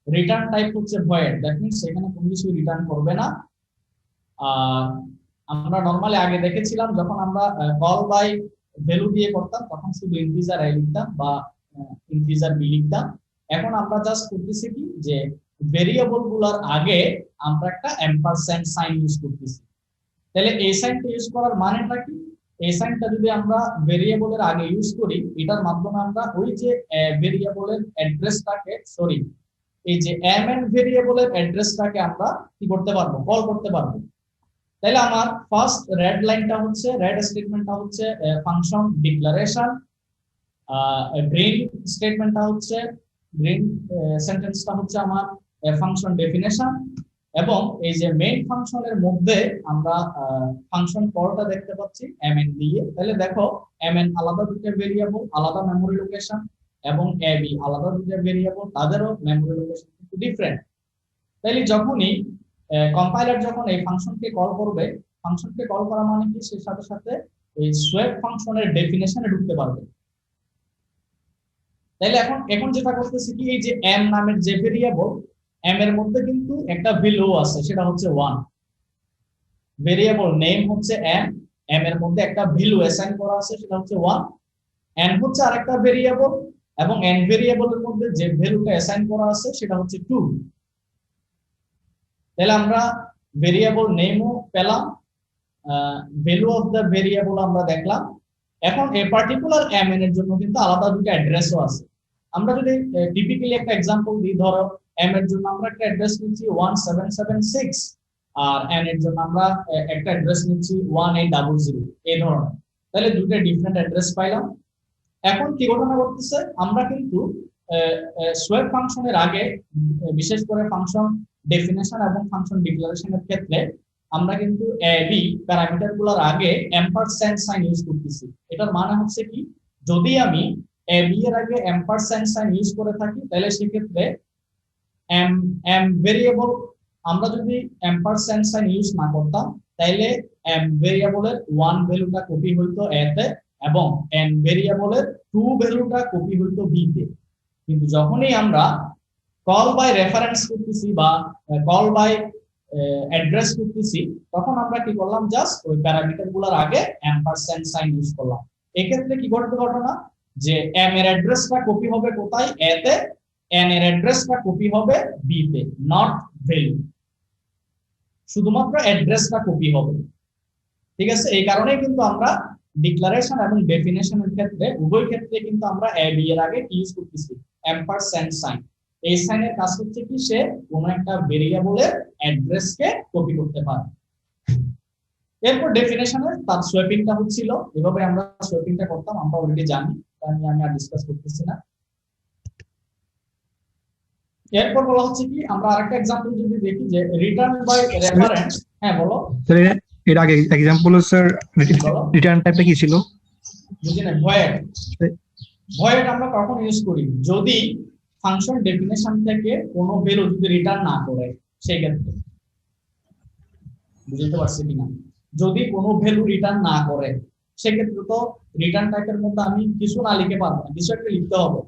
রিটার্ন টাইপ হচ্ছে ভয়েড, দ্যাট মিন্স এখানে কোনো কিছু রিটার্ন করবে না। আর আমরা নরমালি আগে দেখেছিলাম যখন আমরা কল বাই ভ্যালু দিয়ে করতাম তখন শুধু ইন্টিজার আই লিখতাম বা ইন্টিজার বি লিখতাম। এখন আমরা জাস্ট করতেছি কি যে ভেরিয়েবল গুলোর আগে আমরা একটা এম্পারস্যান্ড সাইন ইউজ করতেছি। তাহলে এই সাইনটা ইউজ করার মানেটা কি, এই সাইনটা যদি আমরা ভেরিয়েবলের আগে ইউজ করি, এটার মাধ্যমে আমরা ওই যে ভেরিয়েবলের অ্যাড্রেসটাকে, সরি, এই যে mn ভেরিয়েবলের অ্যাড্রেসটাকে আমরা কি করতে পারবো, কল করতে পারবো। তাহলে আমার ফার্স্ট রেড লাইনটা হচ্ছে, রেড স্টেটমেন্টটা হচ্ছে ফাংশন ডিক্লারেশন, গ্রিন স্টেটমেন্টটা হচ্ছে, গ্রিন সেন্টেন্সটা হচ্ছে আমার ফাংশন ডেফিনেশন, এবং এই যে মেইন ফাংশনের মধ্যে আমরা ফাংশন কলটা দেখতে পাচ্ছি mn দিয়ে। তাহলে দেখো mn আলাদা দুটো ভেরিয়েবল, আলাদা মেমরি লোকেশন, এবং ab আলাদা দুটো ভেরিয়েবল, তাদেরও মেমরি লোকেশন কিন্তু ডিফারেন্ট। তাহলে যখনই কম্পাইলার যখন এই ফাংশনকে কল করবে, ফাংশনকে কল করা মানে কি, সেই সাথে সাথে এই সোয়েপ ফাংশনের ডেফিনেশনে ঢুকতে পারবে। তাহলে এখন এখন যেটা করতেছি কি, এই যে m নামের যে ভেরিয়েবল, m এর মধ্যে কিন্তু একটা ভ্যালু আছে, সেটা হচ্ছে 1। ভেরিয়েবল নেম হচ্ছে m, m এর মধ্যে একটা ভ্যালু অ্যাসাইন করা আছে, সেটা হচ্ছে 1। n হচ্ছে আরেকটা ভেরিয়েবল, এবং n ভেরিয়েবলের মধ্যে যে ভ্যালুটা অ্যাসাইন করা আছে সেটা হচ্ছে 2। তাহলে আমরা ভেরিয়েবল নেমও পেলাম, ভ্যালু অফ দ্য ভেরিয়েবল আমরা দেখলাম। এখন এই পার্টিকুলার mn এর জন্য কিন্তু আলাদা দুটো অ্যাড্রেসও আছে। আমরা যদি টিপিক্যালি একটা एग्जांपल দিই, ধরো m এর জন্য আমরা একটা অ্যাড্রেস নিচ্ছি 1776, আর n এর জন্য আমরা একটা অ্যাড্রেস নিচ্ছি 1800, এই ধরনের। তাহলে দুটো ডিফারেন্ট অ্যাড্রেস পাইলাম। এখন কি ঘটনা ঘটতেছে, আমরা কিন্তু সোয়েপ ফাংশনের আগে, বিশেষ করে ফাংশন ডেফিনেশন এবং ফাংশন ডিক্লারেশনের ক্ষেত্রে আমরা কিন্তু ab প্যারামিটারগুলোর আগে এম্পারস্যান্ড সাইন ইউজ করতেছি। এটার মানে হচ্ছে কি, যদি আমি ab এর আগে এম্পারস্যান্ড সাইন ইউজ করে থাকি, তাহলে সেক্ষেত্রে m ভেরিয়েবল, আমরা যদি এম্পারস্যান্ড সাইন ইউজ না করতাম, তাহলে m ভেরিয়েবলের 1 ভ্যালুটা কপি হইতো a তে, এবং n ভেরিয়েবলের 2 ভ্যালুটা কপি হইতো b তে। কিন্তু যখনই আমরা কল বাই রেফারেন্স করতেছি বা কল বাই অ্যাড্রেস করতেছি, তখন আমরা কি করলাম, জাস্ট ওই প্যারামিটারগুলোর আগে এম্পারস্যান্ড সাইন ইউজ করলাম। এই ক্ষেত্রে কি ঘটবে ঘটনা, যে m এর অ্যাড্রেসটা কপি হবে কোথায়, a তে, n এর অ্যাড্রেসটা কপি হবে b তে, নট ভ্যালু, শুধুমাত্র অ্যাড্রেসটা কপি হবে। ঠিক আছে, এই কারণেই কিন্তু আমরা ডিক্লারেশন এবং ডেফিনেশনের ক্ষেত্রে, উভয় ক্ষেত্রে কিন্তু আমরা ab এর আগে কি ইউজ করতেছি, এম্পারস্যান্ড সাইন। এই সাইনের কাজ হচ্ছে কি, সে কোনো একটা ভেরিয়েবলের অ্যাড্রেসকে কপি করতে পারে। এরপর ডেফিনেশনে তার সোয়েপিংটা হচ্ছিল, এভাবে আমরা সোয়েপিংটা করতাম, আমরা অলরেডি জানি, আমি আর ডিসকাস করতেছি না। এরপর বলা হচ্ছে কি, আমরা আরেকটা एग्जांपल যদি দেখি, যে রিটার্ন বাই রেফারেন্স। হ্যাঁ বলো স্যার, এর আগে एग्जांपल স্যার রিটার্ন টাইপটা কি ছিল? বুঝি না। ভয়েড, ভয়েড আমরা কখন ইউজ করি, যদি ফাংশন ডেফিনেশন থেকে কোনো ভ্যালু যদি রিটার্ন না করে, সেই ক্ষেত্রে। বুঝতে পারছি কিনা? যদি কোনো ভ্যালু রিটার্ন না করে, সেক্ষেত্রে তো রিটার্ন টাইপের মধ্যে আমি কিছু না লিখে পারবো না, কিছু একটা লিখতে হবে।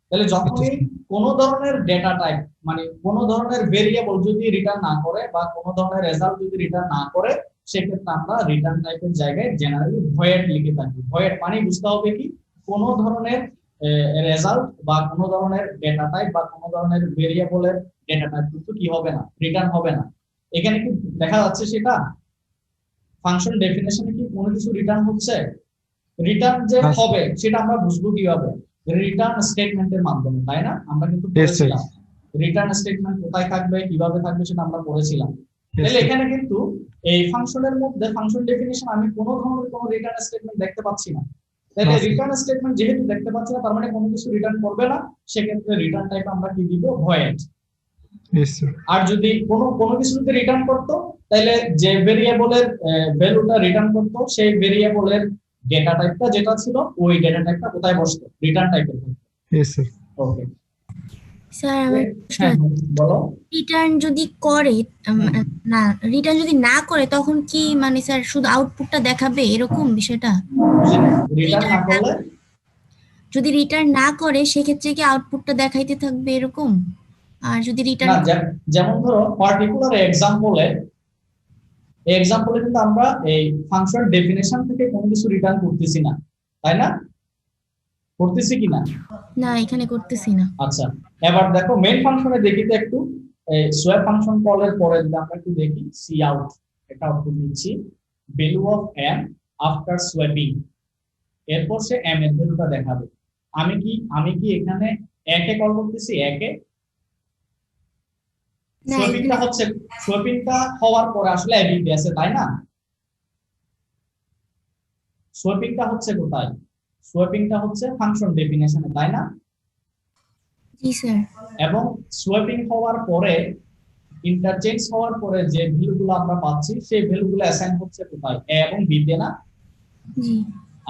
তাহলে যখনই কোনো ধরনের ডেটা টাইপ, মানে কোনো ধরনের ভেরিয়েবল যদি রিটার্ন না করে, বা কোনো ধরনের রেজাল্ট যদি রিটার্ন না করে, সেক্ষেত্রে আমরা রিটার্ন টাইপের জায়গায় জেনারেলি ভয়েড লিখে থাকি। ভয়েড মানে বুঝতে হবে কি, কোনো ধরনের রেজাল্ট বা কোনো ধরনের ডেটা টাইপ বা কোনো ধরনের ভেরিয়েবলের ডেটা টাইপ কিন্তু কি হবে না, রিটার্ন হবে না। এখানে কি দেখা যাচ্ছে, সেটা ফাংশন ডেফিনেশনে কি কোনো কিছু রিটার্ন হচ্ছে? রিটার্ন যে হবে সেটা আমরা বুঝবো কিভাবে, রিটার্ন স্টেটমেন্টের মাধ্যমে, তাই না? আমরা কিন্তু পড়েছিলাম রিটার্ন স্টেটমেন্ট কোথায় থাকবে, কিভাবে থাকবে, সেটা আমরা পড়েছিলাম। তাহলে এখানে কিন্তু এই ফাংশনের মধ্যে, ফাংশন ডেফিনেশন, আমি কোনো ধরনের কোনো রিটার্ন স্টেটমেন্ট দেখতে পাচ্ছি না। তাহলে রিটার্ন স্টেটমেন্ট যেহেতু দেখতে পাচ্ছি না, তার মানে কোনো কিছু রিটার্ন করবে না, সেক্ষেত্রে রিটার্ন টাইপ আমরা কি দিব, ভয়েড। আর যদি কোনো কিছু যদি রিটার্ন করতো, তাহলে যে ভেরিয়েবলের ভ্যালুটা রিটার্ন করতো, সেই ভেরিয়েবলের ডেটা টাইপটা যেটা ছিল, ওই ডেটা টাইপটা কোথায় বসতো, রিটার্ন টাইপের। ওকে স্যার, আমার বলো। রিটার্ন যদি করে, না রিটার্ন যদি না করে, তখন কি মানে স্যার শুধু আউটপুটটা দেখাবে, এরকম বিষয়টা? রিটার্ন না করলে, যদি রিটার্ন না করে, সেক্ষেত্রে কি আউটপুটটা দেখাইতে থাকবে এরকম? আর যদি রিটার্ন, যেমন ধরো পার্টিকুলার এক্সাম্পলে কিন্তু আমরা এই ফাংশন ডেফিনেশন থেকে কোনো কিছু রিটার্ন করতেছি না, তাই না? করতেছি কিনা? না, এখানে করতেছি না। আচ্ছা, এবার দেখো মেইন ফাংশনে দেখি তো একটু, সোয়াপ ফাংশন কলের পরে যদি আমরা একটু দেখি, সি আউট, এটা আউটপুট দিচ্ছি value of m after swapping, এরপর সে m এর ভ্যালুটা দেখাবে। আমি কি এখানে একে কল করতেছি, একে না, সোয়াপিংটা হওয়ার পরে আসলে এবি আছে, তাই না? সোয়াপিংটা হচ্ছে কোথায়? সোয়াপিংটা হচ্ছে ফাংশন ডেফিনেশনে, তাই না? জি স্যার। এবং সোয়াপিং হওয়ার পরে, ইন্টারচেঞ্জ হওয়ার পরে যে ভ্যালুগুলো আমরা পাচ্ছি সেই ভ্যালুগুলো অ্যাসাইন হচ্ছে কোথায়? এ এবং বি তে, না? জি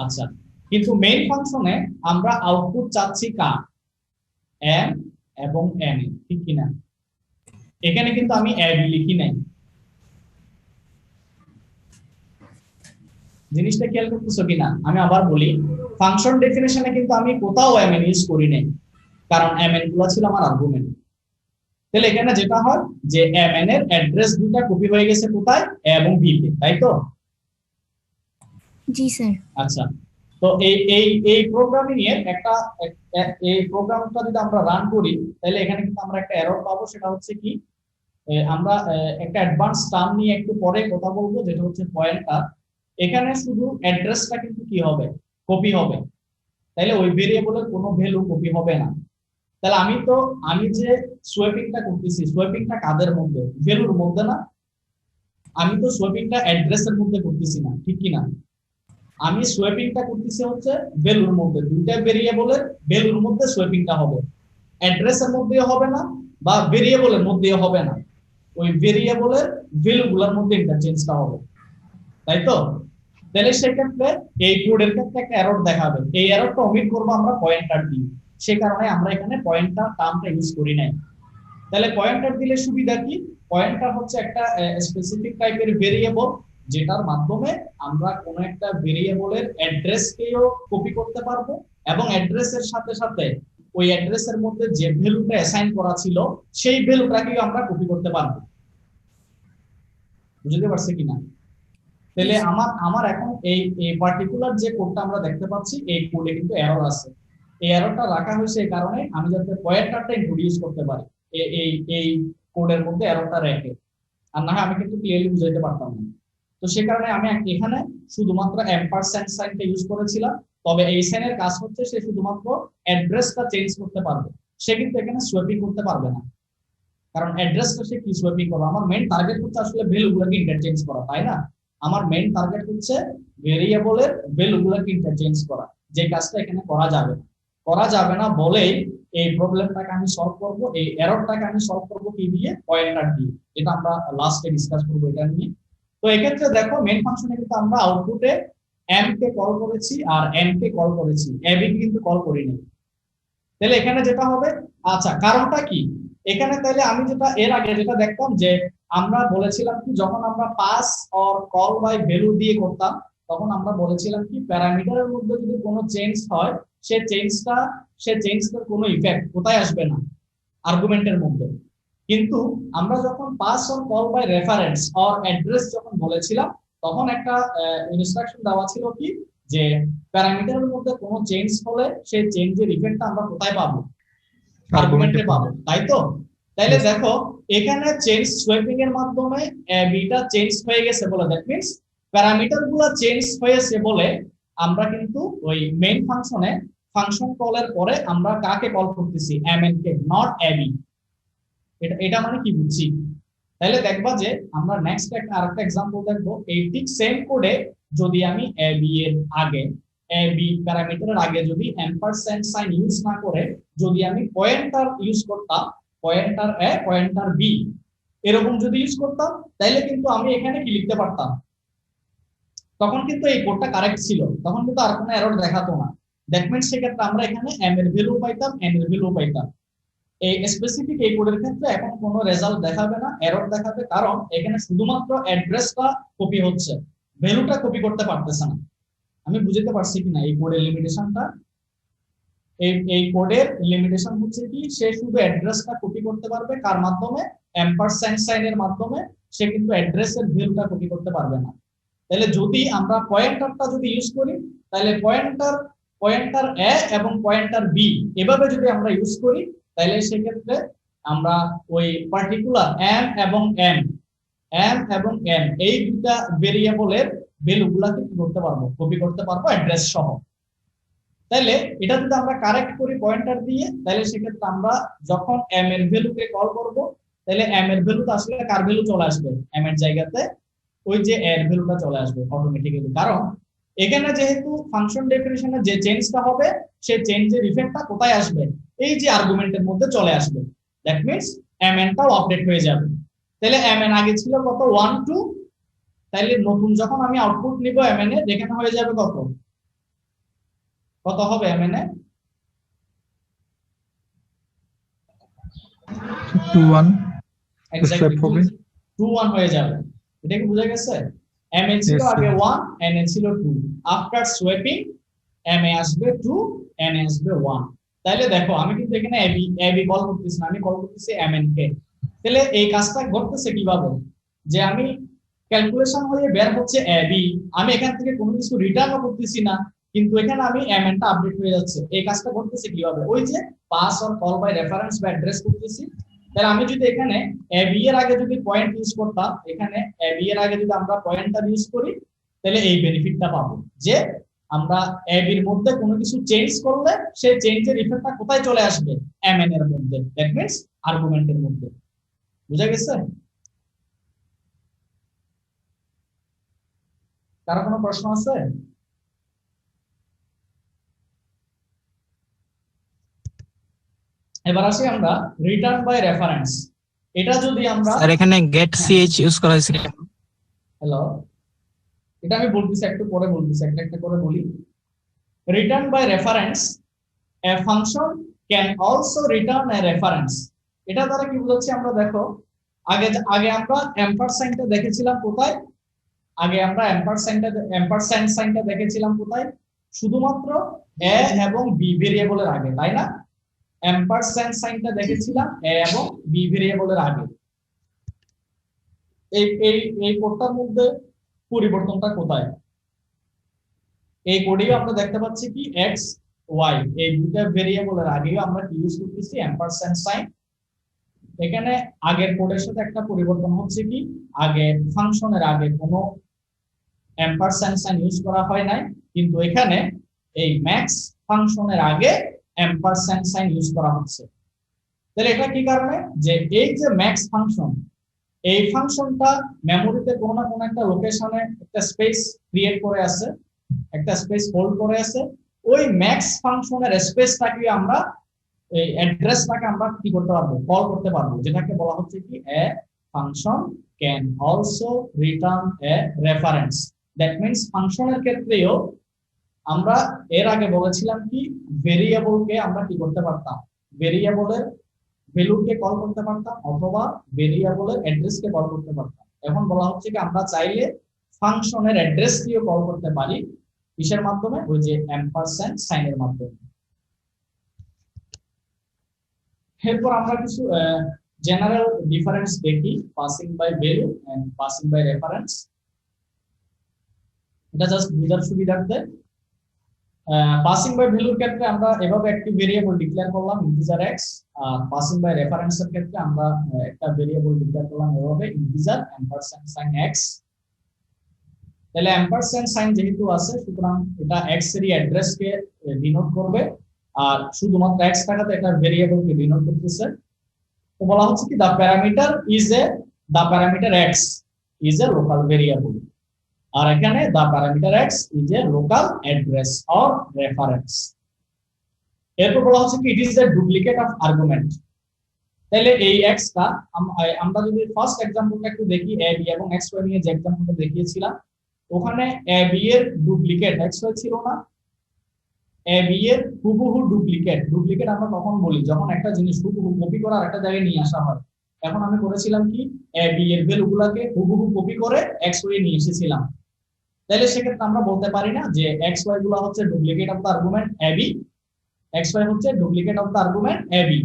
আচ্ছা, কিন্তু মেইন ফাংশনে আমরা আউটপুট চাচ্ছি কার? এম এবং এন, ঠিক কিনা? এখানে কিন্তু আমি এ বি লিখি নাই। জিনিসটা খেয়াল করতেছো কিনা? আমি আবার বলি, ফাংশন ডেফিনেশনে কিন্তু আমি কোথাও এম এন ইউজ করি নাই, কারণ এম এন গুলো ছিল আমার আর্গুমেন্ট। তাহলে এখানে যেটা হয় যে এম এন এর অ্যাড্রেস দুটো কপি হয়ে গেছে কোথায়? এ এবং বি তে, তাই তো? জি স্যার। আচ্ছা, তো এই প্রোগ্রামিং এর এই প্রোগ্রামটা যদি আমরা রান করি, তাহলে এখানে কিন্তু আমরা একটা এরর পাবো। সেটা হচ্ছে কি, আমরা একটা অ্যাডভান্স টার্ম নিয়ে একটু পরে কথা বলবো, যেটা হচ্ছে পয়েন্টার। এখানে শুধু অ্যাড্রেসটা কিন্তু কি হবে? কপি হবে। তাইলে ওই ভেরিয়েবলের কোনো ভ্যালু কপি হবে না। তাহলে আমি যে সোয়াপিংটা করতেছি, সোয়াপিংটা কাদের মধ্যে? ভ্যালুর মধ্যে, না? আমি তো সোয়াপিংটা অ্যাড্রেসের মধ্যে করতেছি না, ঠিক কি না? আমি সোয়াপিংটা করতেছি হচ্ছে ভ্যালুর মধ্যে। দুইটা ভেরিয়েবলের ভ্যালুর মধ্যে সোয়াপিংটা হবে, অ্যাড্রেসের মধ্যেও হবে না বা ভেরিয়েবলের মধ্যেও হবে না, ওই ভেরিয়েবলের ভ্যালুগুলোর মধ্যে ইন্টারচেঞ্জটা হবে, তাই তো? তাহলে সেক্ষেত্রে এই কোডের ক্ষেত্রে একটা এরর দেখাবে। এই এররটা ওমিট করবো আমরা পয়েন্টার দিয়ে, সে কারণে আমরা এখানে পয়েন্টার টার্মটা ইউজ করি নাই। তাহলে পয়েন্টার দিলে সুবিধা কি? পয়েন্টার হচ্ছে একটা স্পেসিফিক টাইপের ভেরিয়েবল, যেটার মাধ্যমে আমরা কোনো একটা ভেরিয়েবলের অ্যাড্রেসকেও কপি করতে পারবো, এবং অ্যাড্রেসের সাথে সাথে ওই অ্যাড্রেসের মধ্যে যে ভ্যালুটা অ্যাসাইন করা ছিল সেই ভ্যালুটাকেও আমরা কপি করতে পারবো। বুঝতে পারছে কিনা? তাহলে আমার এখন এই পার্টিকুলার যে কোডটা আমরা দেখতে পাচ্ছি, এই কোডে কিন্তু এরর আছে। এই এররটা রাখা হয়েছে এই কারণে আমি যাতে পয়েন্টারটা ইন্ট্রোডিউস করতে পারি এই এই কোডের মধ্যে এররটা রেখে, আর না হয় আমি কিন্তু ক্লিয়ারলি বুঝাইতে পারতাম না। তো সে কারণে আমি এখানে শুধুমাত্র এম্পারস্যান্ড সাইনটা ইউজ করেছিলাম। তবে এই সাইনের কাজ হচ্ছে সে শুধুমাত্র অ্যাড্রেসটা চেঞ্জ করতে পারবে, সে কিন্তু এখানে সোয়াপিং করতে পারবে না, কারণ অ্যাড্রেসটা সে কি সোয়াপিং করবে? আমার মেইন টার্গেট হচ্ছে আসলে ভ্যালুগুলোকে ইন্টারচেঞ্জ করা, তাই না? আমার মেইন টার্গেট হচ্ছে ভেরিয়েবলের ভ্যালুগুলোকে ইন্টারচেঞ্জ করা, যে কাজটা এখানে করা যাবে না বলেই এই প্রবলেমটাকে আমি সলভ করব, এই এররটাকে আমি সলভ করব কি দিয়ে? পয়েন্টার দিয়ে। এটা আমরা লাস্টে ডিসকাস করব এটা নিয়ে। তো এক্ষেত্রে দেখো, মেইন ফাংশনে কিন্তু আমরা আউটপুটে এম কে কল করেছি আর এন কে কল করেছি, এবি কে কিন্তু কল করিনি। তাহলে এখানে যেটা হবে, আচ্ছা কারণটা কি এখানে? তাহলে আমি যেটা এর আগে যেটা দেখতাম যে আমরা বলেছিলাম কি, যখন আমরা pass or call by value দিয়ে করতাম, তখন আমরা বলেছিলাম কি, প্যারামিটারের মধ্যে যদি কোনো চেঞ্জ হয়, সে চেঞ্জটার কোনো ইফেক্ট কোথায় আসবে না? আর্গুমেন্টের মধ্যে। কিন্তু আমরা যখন pass or call by reference or address যখন বলেছিলাম, তখন একটা ইনস্ট্রাকশন দেওয়া ছিল কি, যে প্যারামিটারের মধ্যে কোনো চেঞ্জ হলে সেই চেঞ্জের ইফেক্টটা আমরা কোথায় পাবো? আর্গুমেন্টে পাবো, তাই তো? তাইলে দেখো, এখানে চেঞ্জ সোয়াপিং এর মাধ্যমে বিটা চেঞ্জ হয়ে গেছে বলে, দ্যাট মিন্স প্যারামিটার গুলো চেঞ্জ হয়েছে বলে আমরা কিন্তু ওই মেইন ফাংশনে ফাংশন কলের পরে আমরা কাকে কল করতেছি? mn কে, নট এবি। এটা মানে কি বুঝছি? তাহলে দেখবা যে আমরা নেক্সট আরেকটা एग्जांपल দেখবো, এই ঠিক সেম কোডে যদি আমি এবি এর আগে, এবি প্যারামিটারের আগে যদি এম্পারস্যান্ড সাইন ইউজ না করে যদি আমি পয়েন্টার ইউজ করতাম, পয়েন্টার এ পয়েন্টার বি এরকম যদি ইউজ করতাম, তাহলে কিন্তু আমি এখানে কি লিখতে পারতাম? তখন কিন্তু এই কোডটা কারেক্ট ছিল, তখন কিন্তু আর কোনো এরর দেখাতো না। দ্যাট মিন্স সেক্ষেত্রে আমরা এখানে এম এর ভ্যালু পাইতাম, এন এর ভ্যালু পাইতাম। এই স্পেসিফিক এই কোডের ক্ষেত্রে এখন কোনো রেজাল্ট দেখাবে না, এরর দেখাবে, কারণ এখানে শুধুমাত্র অ্যাড্রেসটা কপি হচ্ছে, ভ্যালুটা কপি করতে পারতেছে না। আমি বুঝতে পারছি কিনা এই কোডের লিমিটেশনটা? এই কোডের লিমিটেশন হচ্ছে কি, সে শুধু অ্যাড্রেসটা কপি করতে পারবে, কার মাধ্যমে? এম্পারস্যান্ড সাইনের মাধ্যমে। সে কিন্তু অ্যাড্রেসের ভ্যালুটা কপি করতে পারবে না। তাহলে যদি আমরা পয়েন্টারটা যদি ইউজ করি, তাহলে পয়েন্টার এ এবং পয়েন্টার বি এভাবে যদি আমরা ইউজ করি, তাহলে সেক্ষেত্রে আমরা ওই পার্টিকুলার এম এবং এন এই দুটা ভেরিয়েবলের ভ্যালু গুলাকে কি করতে পারবো, কপি করতে পারবো অ্যাড্রেস সহ। তাহলে এটা যদি আমরা কারেক্ট করি পয়েন্টার দিয়ে, তাহলে সেক্ষেত্রে আমরা যখন এম এর ভ্যালুকে কল করব, তাহলে এম এর ভ্যালুতে আসলে কার ভ্যালু চলে আসবে, এম এর জায়গাতে ওই যে এর ভ্যালুটা চলে আসবে অটোমেটিক্যালি। কারণ এখানে যেহেতু ফাংশন ডেফিনিশনে যে চেঞ্জটা হবে, সেই চেঞ্জের ইফেক্টটা কোথায় আসবে, এই যে আর্গুমেন্টের মধ্যে চলে আসবে। দ্যাট মিন্স এম এনটাও আপডেট হয়ে যাবে। তাহলে এম এন আগে ছিল কত 1 2, তাহলে নতুন যখন আমি আউটপুট নিব এম এন এ, এখানে হয়ে যাবে কত, কত হবে M N A 2 1 exactly swap হবে 2 1 হয়ে যাবে। এটা কি বোঝা গেছে? এম এ ছিল Yes, sir. আগে 1, এন এ ছিল 2, আফটার সোয়াপিং এম এ আসবে 2, এন এ আসবে 1। তাহলে দেখো আমি কিন্তু এখানে এবি কল করতেছি না, আমি কল করতেছি এম এন কে। তাহলে এই কাজটা ঘটতেছে কিভাবে, যে আমি ক্যালকুলেশন হয়ে বের হচ্ছে এবি, আমি এখান থেকে কোনো কিছু রিটার্নও করতেছি না, কিন্তু এখানে আমি এম এনটা আপডেট হয়ে যাচ্ছে। এই কাজটা ঘটতেছে কিভাবে, ওই যে pass or call by reference বা অ্যাড্রেস করতেছি। তাহলে আমি যদি এখানে এবি এর আগে যদি পয়েন্ট ইউজ করতাম, এখানে এবি এর আগে যদি আমরা পয়েন্টার ইউজ করি, তাহলে এই বেনিফিটটা পাবো যে আমরা এবি এর মধ্যে কোনো কিছু চেঞ্জ করলে সেই চেঞ্জের ইফেক্টটা কোথায় চলে আসবে, এম এন এর মধ্যে, দ্যাট মিন্স আর্গুমেন্টের মধ্যে। বুঝা গেছে? কারো কোনো প্রশ্ন আছে? এবার আসি আমরা রিটার্ন বাই রেফারেন্স। এটা যদি আমরা স্যার এখানে গেট সিএইচ ইউজ করা হয়েছে কেন? হ্যালো, এটা আমি বলতেছি, একটু পরে বলতেছি, একটা একটা করে বলি। Return by reference, a function can also return a reference. এটা দ্বারা কি বোঝাচ্ছি আমরা, দেখো আগে আগে আমরা এম্পারস্যান্ডটা দেখেছিলাম কোথায়, আগে আমরা এম্পারস্যান্ড সাইনটা দেখেছিলাম কোথায়, শুধুমাত্র এ এবং বি ভেরিয়েবলের আগে, তাই না? এম্পারস্যান্ড সাইনটা দেখেছিলাম এ এবং বি ভেরিয়েবলের আগে। এই এই এই কোডটার মধ্যে পরিবর্তনটা কোথায়, এই কোডেও আমরা দেখতে পাচ্ছি কি এক্স ওয়াই, এই দুটো ভেরিয়েবলের আগেও আমরা কি ইউজ করতেছি, এম্পারস্যান্ড সাইন। এখানে আগের কোডের সাথে একটা পরিবর্তন হচ্ছে কি, আগে ফাংশনের আগে কোনো এম্পারস্যান্ড সাইন ইউজ করা হয় নাই, কিন্তু এখানে এই ম্যাক্স ফাংশনের আগে এম্পারস্যান্ড সাইন ইউজ করা হচ্ছে। তাহলে এটা কি কারণে, যে এই যে ম্যাক্স ফাংশন, এই ফাংশনটা মেমোরিতে কোনো না কোনো একটা লোকেশনে একটা স্পেস ক্রিয়েট করে আছে, একটা স্পেস হোল্ড করে আছে। ওই ম্যাক্স ফাংশনের স্পেসটাকে আমরা, এই অ্যাড্রেসটাকে আমরা কি করতে পারবো, কল করতে পারবো, যেটাকে বলা হচ্ছে কি a function can also return a reference. That means ফাংশনের ক্ষেত্রেও আমরা এর আগে বলেছিলাম কি ভেরিয়েবলকে আমরা কি করতে পারতাম, ভেরিয়েবলের ভ্যালুকে কল করতে পারতাম অথবা ভেরিয়েবলের অ্যাড্রেসকে কল করতে পারতাম। এখন বলা হচ্ছে কি আমরা চাইলে ফাংশনের অ্যাড্রেসকেও কল করতে পারি, কিসের মাধ্যমে, ওই যে এম্পারস্যান্ড সাইনের মাধ্যমে। এরপর আমরা কিছু জেনারেল ডিফারেন্স দেখি, passing by value and passing by reference. এটা জাস্ট বুঝার সুবিধার্থে। পাসিং বাই ভ্যালুর ক্ষেত্রে আমরা এভাবে একটি ভেরিয়েবল ডিক্লেয়ার করলাম ইন্টিজার এক্স, আর পাসিং বাই রেফারেন্সের ক্ষেত্রে আমরা একটা ভেরিয়েবল ডিক্লেয়ার করলাম এভাবে ইন্টিজার এম্পারস্যান্ড সাইন এক্স। তাহলে এম্পারস্যান্ড সাইন যেহেতু আছে, সুতরাং এটা এক্স এর অ্যাড্রেসকে ডিনোট করবে, আর শুধুমাত্র এক্স টাকাতে এটা ভেরিয়েবলকে ডিনোট করতেছে। তো বলা হচ্ছে কি the parameter x is a local variable, আর এখানে the parameter x is a local address or reference. এরপর বলা হচ্ছে কি it is a duplicate of argument. তাহলে এই এক্সটা আমরা যদি ফার্স্ট এক্সাম্পলটা একটু দেখি, এ বি এবং এক্স ওয়াই নিয়ে যে এক্সাম্পলটা দেখিয়েছিলাম, ওখানে এ বি এর ডুপ্লিকেট এক্স ওয়াই ছিল না, এ বি এর হুবহু ডুপ্লিকেট। ডুপ্লিকেট আমরা কখন বলি, যখন একটা জিনিস হুবহু কপি করে আরেকটা জায়গায় নিয়ে আসা হয়। এখন আমি করেছিলাম কি এ বি এর ভ্যালুগুলোকে হুবহু কপি করে এক্স ওয়াই নিয়ে এসেছিলাম। তাহলে সেক্ষেত্রে আমরা বলতে পারি না যে এক্স ওয়াই গুলো হচ্ছে duplicate of the argument a b, x y হচ্ছে duplicate of the argument a b.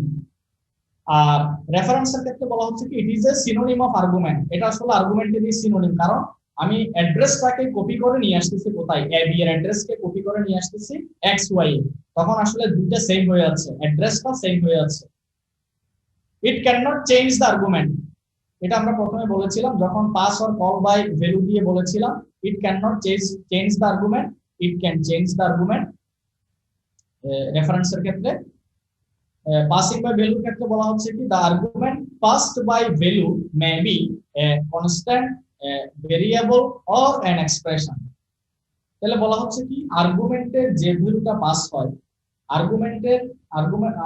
আর রেফারেন্সের ক্ষেত্রে বলা হচ্ছে কি it is a synonym of argument. এটা আসলে আর্গুমেন্টেরই সিনোনিম, কারণ আমি অ্যাড্রেসটাকে কপি করে নিয়ে আসতেছি কোথায়, এ বি এর অ্যাড্রেসকে কপি করে নিয়ে আসতেছি এক্স ওয়াই এ, তখন আসলে দুইটা সেম হয়ে যাচ্ছে, অ্যাড্রেসটা সেম হয়ে যাচ্ছে। It can not change the argument, এটা আমরা প্রথমে বলেছিলাম যখন pass or call by value দিয়ে বলেছিলাম, it cannot change the argument, it can change the argument. রেফারেন্সের ক্ষেত্রে পাসিং বাই ভ্যালুর ক্ষেত্রে বলা হচ্ছে কি the argument passed by value may be a constant, a variable or an expression. তাহলে বলা হচ্ছে কি আর্গুমেন্টের যে ভ্যালুটা পাস হয়, আর্গুমেন্ট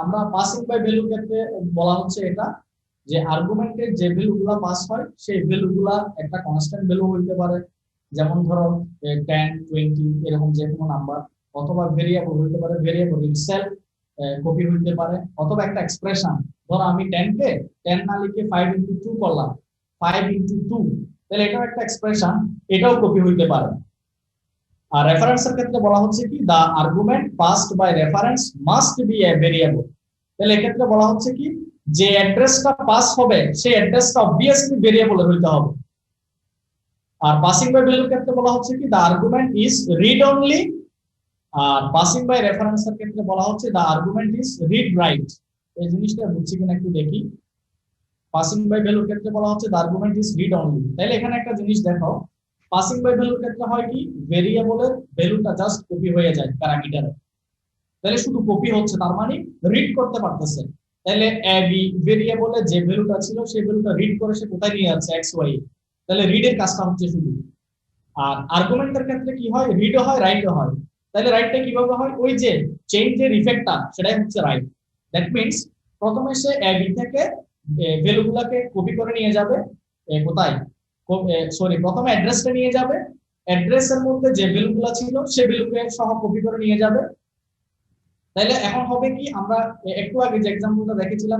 আমরা পাসিং বাই ভ্যালুর ক্ষেত্রে বলা হচ্ছে এটা যে আর্গুমেন্টের যে ভ্যালুগুলা পাস হয় সেই ভ্যালুগুলা একটা কনস্ট্যান্ট ভ্যালু হইতে পারে, যেমন ধরো 10 20 এরকম যে কোনো নাম্বার, অথবা ভেরিয়েবল হইতে পারে, ভেরিয়েবল ইটসেলফ কপি হইতে পারে, অথবা একটা এক্সপ্রেশন, ধরো আমি 10 কে 10 না লিখে 5 into 2 করলাম, 5 into 2, তাহলে এটাও একটা এক্সপ্রেশন, এটাও কপি হইতে পারে। আর রেফারেন্সের ক্ষেত্রে বলা হচ্ছে কি the argument passed by reference must be a variable। তাহলে এক্ষেত্রে বলা হচ্ছে কি যে অ্যাড্রেসটা পাস হবে সেই অ্যাড্রেসটা অবভিয়াসলি ভেরিয়েবলের হইতে হবে। আর পাসিং বাই ভ্যালুর ক্ষেত্রে বলা হচ্ছে কি the argument is read only, আর পাসিং বাই রেফারেন্সের ক্ষেত্রে বলা হচ্ছে the argument is read write। এই জিনিসটা বুঝছি কিনা একটু দেখি। পাসিং বাই ভ্যালুর ক্ষেত্রে বলা হচ্ছে the argument is read only। তাহলে এখানে একটা জিনিস দেখো, পাসিং বাই ভ্যালুর ক্ষেত্রে হয় কি ভেরিয়েবলের ভ্যালুটা জাস্ট কপি হয়ে যায় প্যারামিটারে, তাহলে শুধু কপি হচ্ছে, তার মানে রিড করতে পারতেছে। তাহলে এ বি ভেরিয়েবলে যে ভ্যালুটা ছিল সেই ভ্যালুটা রিড করে সে কোথায় নিয়ে যাচ্ছে এক্স ওয়াই, তাহলে রিডের কাজটা হচ্ছে শুধু। আর আর্গুমেন্টের ক্ষেত্রে কি হয়, রিডও হয় রাইটও হয়। তাহলে রাইটটা কিভাবে হয়, ওই যে চেঞ্জের ইফেক্টটা সেটাই হচ্ছে রাইট। দ্যাট মিন্স প্রথমে সে এ বি থেকে ভ্যালুগুলোকে কপি করে নিয়ে যাবে কোথায়, সরি প্রথমে অ্যাড্রেসটা নিয়ে যাবে, অ্যাড্রেসের মধ্যে যে ভ্যালুগুলো ছিল সেই ভ্যালুকে সহ কপি করে নিয়ে যাবে। তাইলে এখন হবে কি, আমরা একটু আগে যে এক্সাম্পলটা দেখেছিলাম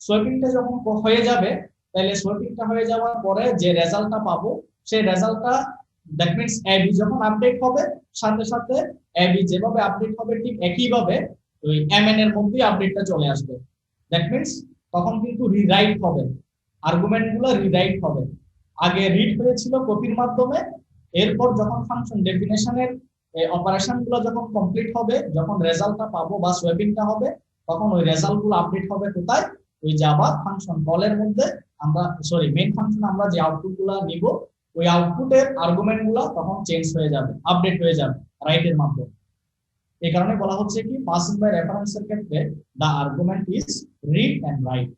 সোয়াপিংটা যখন হয়ে যাবে, তাহলে সোয়াপিংটা হয়ে যাওয়ার পরে যে রেজাল্টটা পাবো সেই রেজাল্টটা দ্যাট মিন্স এবি যখন আপডেট হবে সাথে সাথে এবি যেভাবে আপডেট হবে ঠিক একইভাবে ওই এমএন এর মধ্যেই আপডেটটা চলে আসবে। দ্যাট মিন্স তখন কিন্তু রিরাইট হবে, আর্গুমেন্টগুলো রিরাইট হবে। আগে রিড হয়েছিল কপির মাধ্যমে, এরপর যখন ফাংশন ডেফিনেশনের অপারেশন গুলো যখন কমপ্লিট হবে, যখন রেজাল্টটা পাবো বা সোয়াপিংটা হবে, তখন ওই রেজাল্ট গুলো আপডেট হবে কোথায়, ওই জাভা ফাংশন কলের মধ্যে। আমরা মেইন ফাংশন আমরা যে আউটপুট গুলো নিব ওই আউটপুটের আর্গুমেন্ট গুলো তখন চেঞ্জ হয়ে যাবে, আপডেট হয়ে যাবে রাইটের মাধ্যমে। এই কারণে বলা হচ্ছে কি পাসিং বাই রেফারেন্সের ক্ষেত্রে the argument is read and write।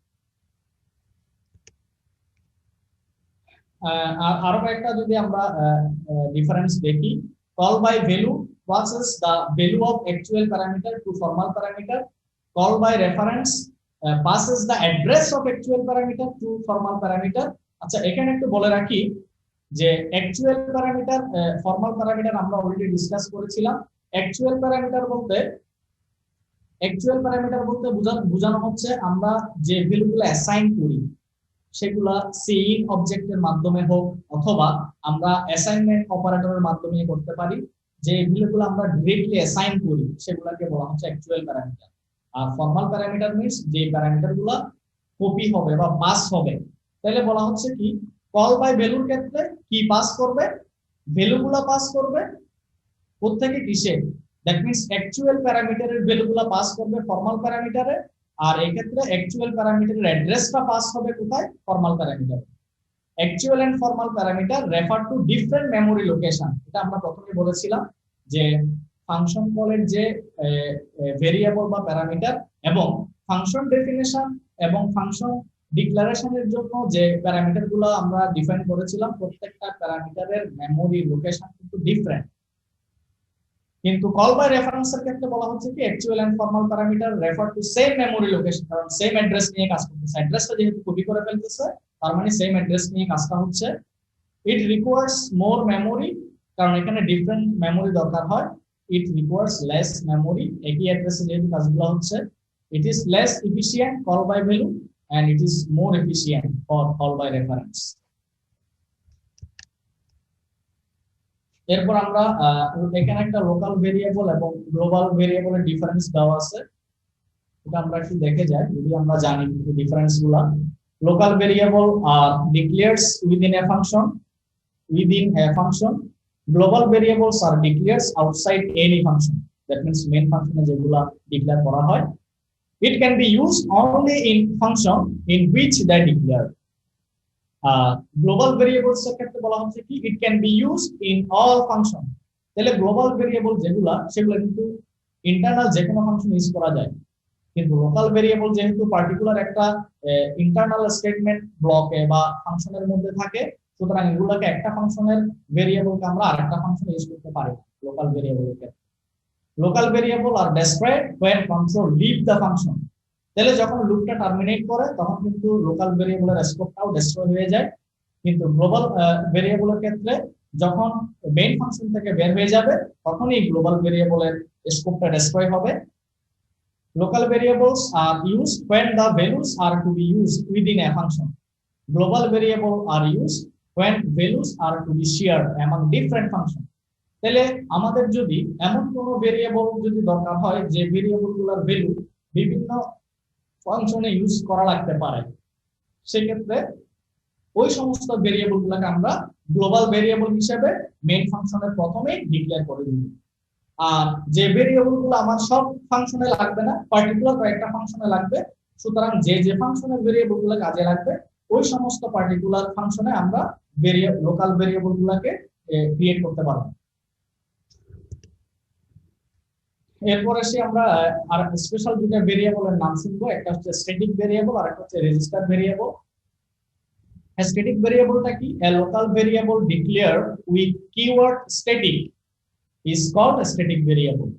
আরো একটা যদি আমরা ডিফারেন্স দেখি, call by value passes the value of actual parameter to formal parameter, call by reference passes the address of actual parameter to formal parameter। আচ্ছা এখানে একটু বলে রাখি যে অ্যাকচুয়াল প্যারামিটার ফর্মাল প্যারামিটার আমরা অলরেডি ডিসকাস করেছিলাম। Actual parameter বলতে বোঝানো হচ্ছে আমরা যে ভ্যালুগুলো অ্যাসাইন করি সেগুলা সিইন অবজেক্টের মাধ্যমে হোক অথবা আমরা অ্যাসাইনমেন্ট অপারেটরের মাধ্যমে করতে পারি। যে ভ্যালুগুলো আমরা ডিরেক্টলি অ্যাসাইন করি সেগুলোকে বলা হচ্ছে অ্যাকচুয়াল প্যারামিটার। আর ফর্মাল প্যারামিটার মিন্স যে প্যারামিটারগুলো কপি হবে বা পাস হবে। তাহলে বলা হচ্ছে কি কল বাই ভ্যালুর ক্ষেত্রে কি পাস করবে, ভ্যালুগুলো পাস করবে কোত্থেকে কিসে, দ্যাট মিন্স অ্যাকচুয়াল প্যারামিটারের ভ্যালুগুলো পাস করবে ফর্মাল প্যারামিটারে, আর এই ক্ষেত্রে অ্যাকচুয়াল প্যারামিটারের অ্যাড্রেসটা পাস হবে কোথায়, ফর্মাল প্যারামিটারে। Actual and formal parameter refer to different memory location. এটা আমরা প্রথমে বলেছিলাম যে ফাংশন কলের যে ভেরিয়েবল বা প্যারামিটার এবং ফাংশন ডেফিনেশন এবং ফাংশন ডিক্লারেশনের জন্য যে প্যারামিটারগুলো আমরা ডিফাইন করেছিলাম প্রত্যেকটা প্যারামিটারের মেমোরি লোকেশন কিন্তু ডিফারেন্ট। কিন্তু কল বাই রেফারেন্সের ক্ষেত্রে বলা হচ্ছে কি actual and formal parameter refer to same memory location, কারণ সেম অ্যাড্রেস নিয়ে কাজ করতেছে। অ্যাড্রেসটা যেহেতু কপি করে ফেলতেছে তার মানে সেম অ্যাড্রেস নিয়ে কাজটা হচ্ছে। ইট রিকোয়ার্স মোর মেমোরি, কারণ এখানে ডিফারেন্ট মেমোরি দরকার হয়। ইট রিকোয়ার্স লেস মেমোরি, একই অ্যাড্রেসে যেহেতু কাজগুলো হচ্ছে। It is less efficient call by value and it is more efficient for call by reference। এরপর আমরা এখানে একটা লোকাল ভেরিয়েবল এবং গ্লোবাল ভেরিয়েবলের ডিফারেন্স দেওয়া আছে, এটা আমরা একটু দেখে যাই যদি আমরা জানি ডিফারেন্স গুলা। Local variable are declares within a function, global variables are declared outside any function, that means main function যেগুলা ডিক্লেয়ার করা হয়। It can be used only in function in which they declare. Global variables এর ক্ষেত্রে বলা হচ্ছে কি it can be used in all function. তাহলে global variable যেগুলা সেগুলো কিন্তু ইন্টারনাল যে কোনো ফাংশন ইউজ করা যায়, কিন্তু লোকাল ভেরিয়েবল যেহেতু পার্টিকুলার একটা ইন্টারনাল স্টেটমেন্ট ব্লকে বা ফাংশনের মধ্যে থাকে, সুতরাং এগুলোকে একটা ফাংশনের ভেরিয়েবলকে আমরা আরেকটা ফাংশনে ইউজ করতে পারি লোকাল ভেরিয়েবলের ক্ষেত্রে। Local variable are destroyed when control leave the function। তাহলে যখন লুপটা টার্মিনেট করে তখন কিন্তু লোকাল ভেরিয়েবলের স্কোপটাও ডেস্ট্রয় হয়ে যায়, কিন্তু গ্লোবাল ভেরিয়েবলের ক্ষেত্রে যখন মেইন ফাংশন থেকে বের হয়ে যাবে তখনই গ্লোবাল ভেরিয়েবলের স্কোপটা ডেস্ট্রয় হবে। Local variables are used when the values are to be used within a function. Global variable are used when values are to be shared among different functions. তাহলে আমাদের যদি এমন কোনো ভেরিয়েবল যদি দরকার হয় যে ভেরিয়েবলগুলোর ভ্যালু বিভিন্ন ফাংশনে ইউজ করা লাগতে পারে, সেক্ষেত্রে ওই সমস্ত ভেরিয়েবলগুলোকে আমরা গ্লোবাল ভেরিয়েবল হিসেবে মেইন ফাংশনের প্রথমেই ডিক্লেয়ার করে দিব। আর যে ভেরিয়েবলগুলো আমার সব ফাংশনে লাগবে না, পার্টিকুলার কয়েকটা ফাংশনে লাগবে, সুতরাং যে যে ফাংশনের ভেরিয়েবলগুলো কাজে লাগবে ওই সমস্ত পার্টিকুলার ফাংশনে আমরা লোকাল ভেরিয়েবলগুলোকে ক্রিয়েট করতে পারবো। এরপর এসে আমরা আর স্পেশাল দুটো ভেরিয়েবলের নাম শুনবো, একটা হচ্ছে স্ট্যাটিক ভেরিয়েবল আর একটা হচ্ছে রেজিস্টার ভেরিয়েবল। স্ট্যাটিক ভেরিয়েবলটা কি? a local variable declared with keyword static is called a static variable।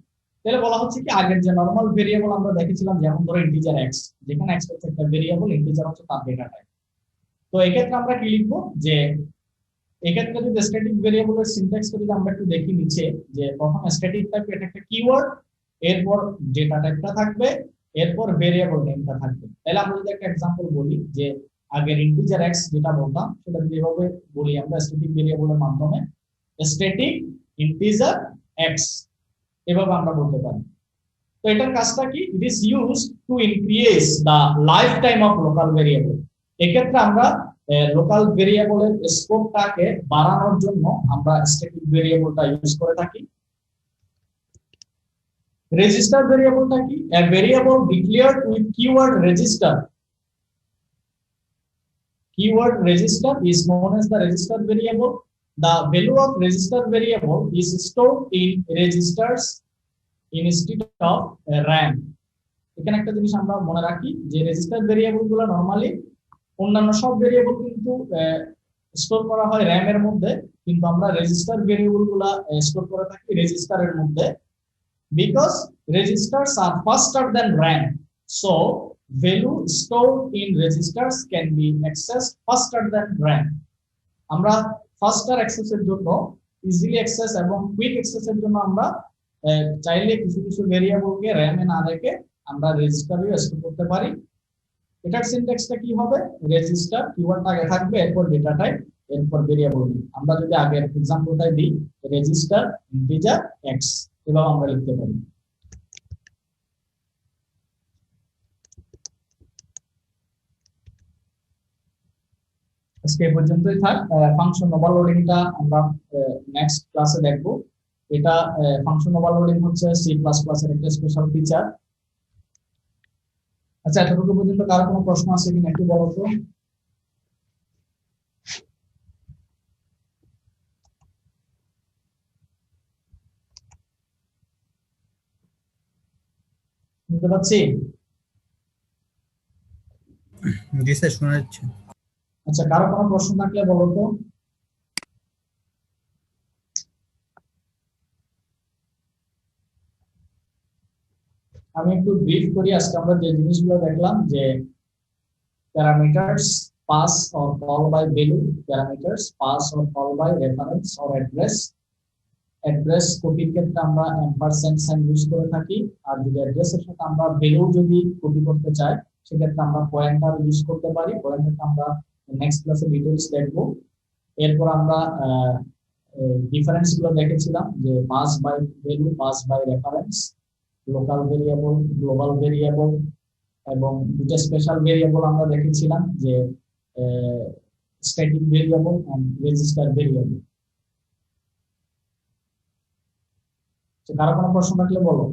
তাহলে বলা হচ্ছে কি আগের যে নরমাল ভেরিয়েবল আমরা দেখেছিলাম, যেমন ধরো ইন্টিজার x, যেখানে x হচ্ছে একটা ভেরিয়েবল, ইন্টিজার হচ্ছে তার ডেটা টাইপ। তো এই ক্ষেত্রে আমরা কি লিখবো, যে এক্ষেত্রে যদি স্ট্যাটিক ভেরিয়েবলের সিনট্যাক্সটা যদি আমরা একটু দেখি নিচে, যে প্রথম স্ট্যাটিক টাইপ এটা একটা কিওয়ার্ড, এরপর ডেটা টাইপটা থাকবে, এরপর ভেরিয়েবল নেমটা থাকবে। তাহলে আমরা যদি একটা एग्जांपल বলি, যে আগের ইন্টিজার x যেটা বলতাম সেটা যদি এভাবে বলি আমরা স্ট্যাটিক ভেরিয়েবলের মাধ্যমে, স্ট্যাটিক ইন্টিজার x এভাবে আমরা বলতে পারি। তো এটার কাজটা কি? It is used to increase the life time of local variable. এক্ষেত্রে আমরা লোকাল ভেরিয়েবলের স্কোপটাকে বাড়ানোর জন্য আমরা স্ট্যাটিক ভেরিয়েবলটা ইউজ করে থাকি। রেজিস্টার ভেরিয়েবলটা কি? a variable declared with keyword register. Keyword register is known as the register variable. The value of register variable is stored in registers instead of RAM. এখানে একটা জিনিস আমরা মনে রাখি, যে রেজিস্টার ভেরিয়েবল গুলো নরমালি অন্যান্য সব ভেরিয়েবল কিন্তু স্টোর করা হয় RAM এর মধ্যে, কিন্তু আমরা রেজিস্টার ভেরিয়েবল গুলো স্টোর করে থাকি রেজিস্টারের মধ্যে, because registers are faster than RAM, so value stored in registers can be accessed faster than RAM. আমরা faster access এর জন্য, easily access এবং quick access এর জন্য আমরা চাইলে কিছু কিছু ভেরিয়েবলকে RAM এ না রেখে আমরা রেজিস্টারে স্টোর করতে পারি। এটার সিনট্যাক্সটা কি হবে? রেজিস্টার কিওয়ার্ডটা আগে থাকবে, এরপর ডেটা টাইপ, এরপর ভেরিয়েবল। আমরা যদি আগের एग्जांपलটাই দিই, রেজিস্টার ইন্টিজার x, এভাবে আমরা লিখতে পারি। আজকে পর্যন্তই থাক। ফাংশন ওভারলোডিংটা আমরা নেক্সট ক্লাসে দেখব। এটা ফাংশন ওভারলোডিং হচ্ছে সি প্লাস প্লাস এর একটা স্পেশাল ফিচার। আচ্ছা, এতটুকু পর্যন্ত কারো কোনো প্রশ্ন আছে কিনা একটু বলো তো। শুনতে পাচ্ছি? জি স্যার, শোনা যাচ্ছে। আচ্ছা, কারো কোনো প্রশ্ন থাকলে বলো তো। আমি একটু ব্রিফ করি। আজকে আমরা যে জিনিসগুলো দেখলাম, যে parameters pass or call by value, parameters pass or call by reference or address. Address কপির ক্ষেত্রে আমরা এম্পারস্যান্ড সাইন ইউজ করে থাকি, আর যদি অ্যাড্রেসের সাথে আমরা ভ্যালু যদি কপি করতে চাই সেক্ষেত্রে আমরা পয়েন্টার ইউজ করতে পারি। পয়েন্টারটা আমরা নেক্সট ক্লাসে ডিটেইলস দেখব। এরপর আমরা ডিফারেন্স গুলো দেখেছিলাম, যে pass by value, pass by reference, local variable, global variable, এবং দুটো স্পেশাল ভেরিয়েবল আমরা দেখেছিলাম, যে static variable and register variable. কারো কোনো প্রশ্ন থাকলে বলো।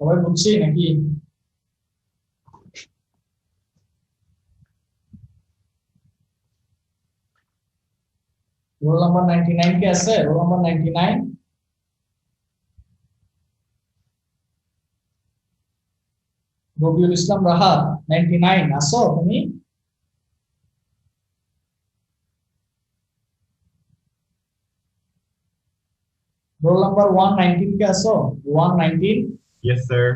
সবাই বুঝছি নাকি? রোল নাম্বার 99 কে আছে? রোল নাম্বার 99, রবিউল ইসলাম রাহাত 99 আসো তুমি? রোল নাম্বার 119 কে আসো? 119, Yes, sir.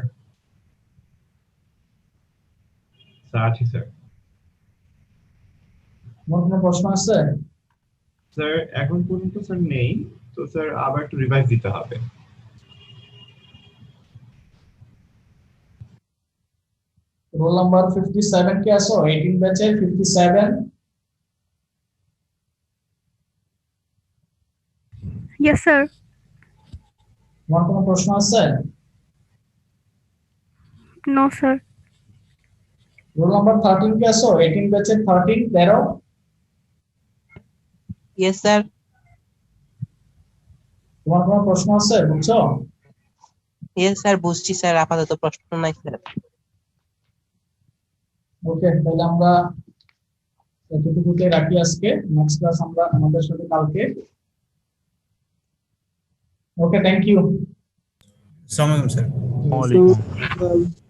Sachi, sir. তোমার কোনো প্রশ্ন আছে? স্যার এখন পর্যন্ত স্যার নেই, তো স্যার আবার একটু রিভাইজ দিতে হবে। রোল নাম্বার 57 কে আসো? 18 ব্যাচের 57, Yes, sir. তোমার কোনো প্রশ্ন আছে? No, sir. রোল নাম্বার 13 কে আসো? 18 ব্যাচের 13, 13, Yes, sir. তোমার কোনো প্রশ্ন আছে? বুঝছো? Yes, sir. বুঝছি স্যার, আপাতত প্রশ্ন নাই স্যার। ওকে, তাহলে আমরা এতটুকুতে রাখি আজকে। নেক্সট ক্লাস আমরা আমাদের সাথে কালকে। ওকে, থ্যাংক ইউ। আসসালামু আলাইকুম স্যার। ওয়ালাইকুম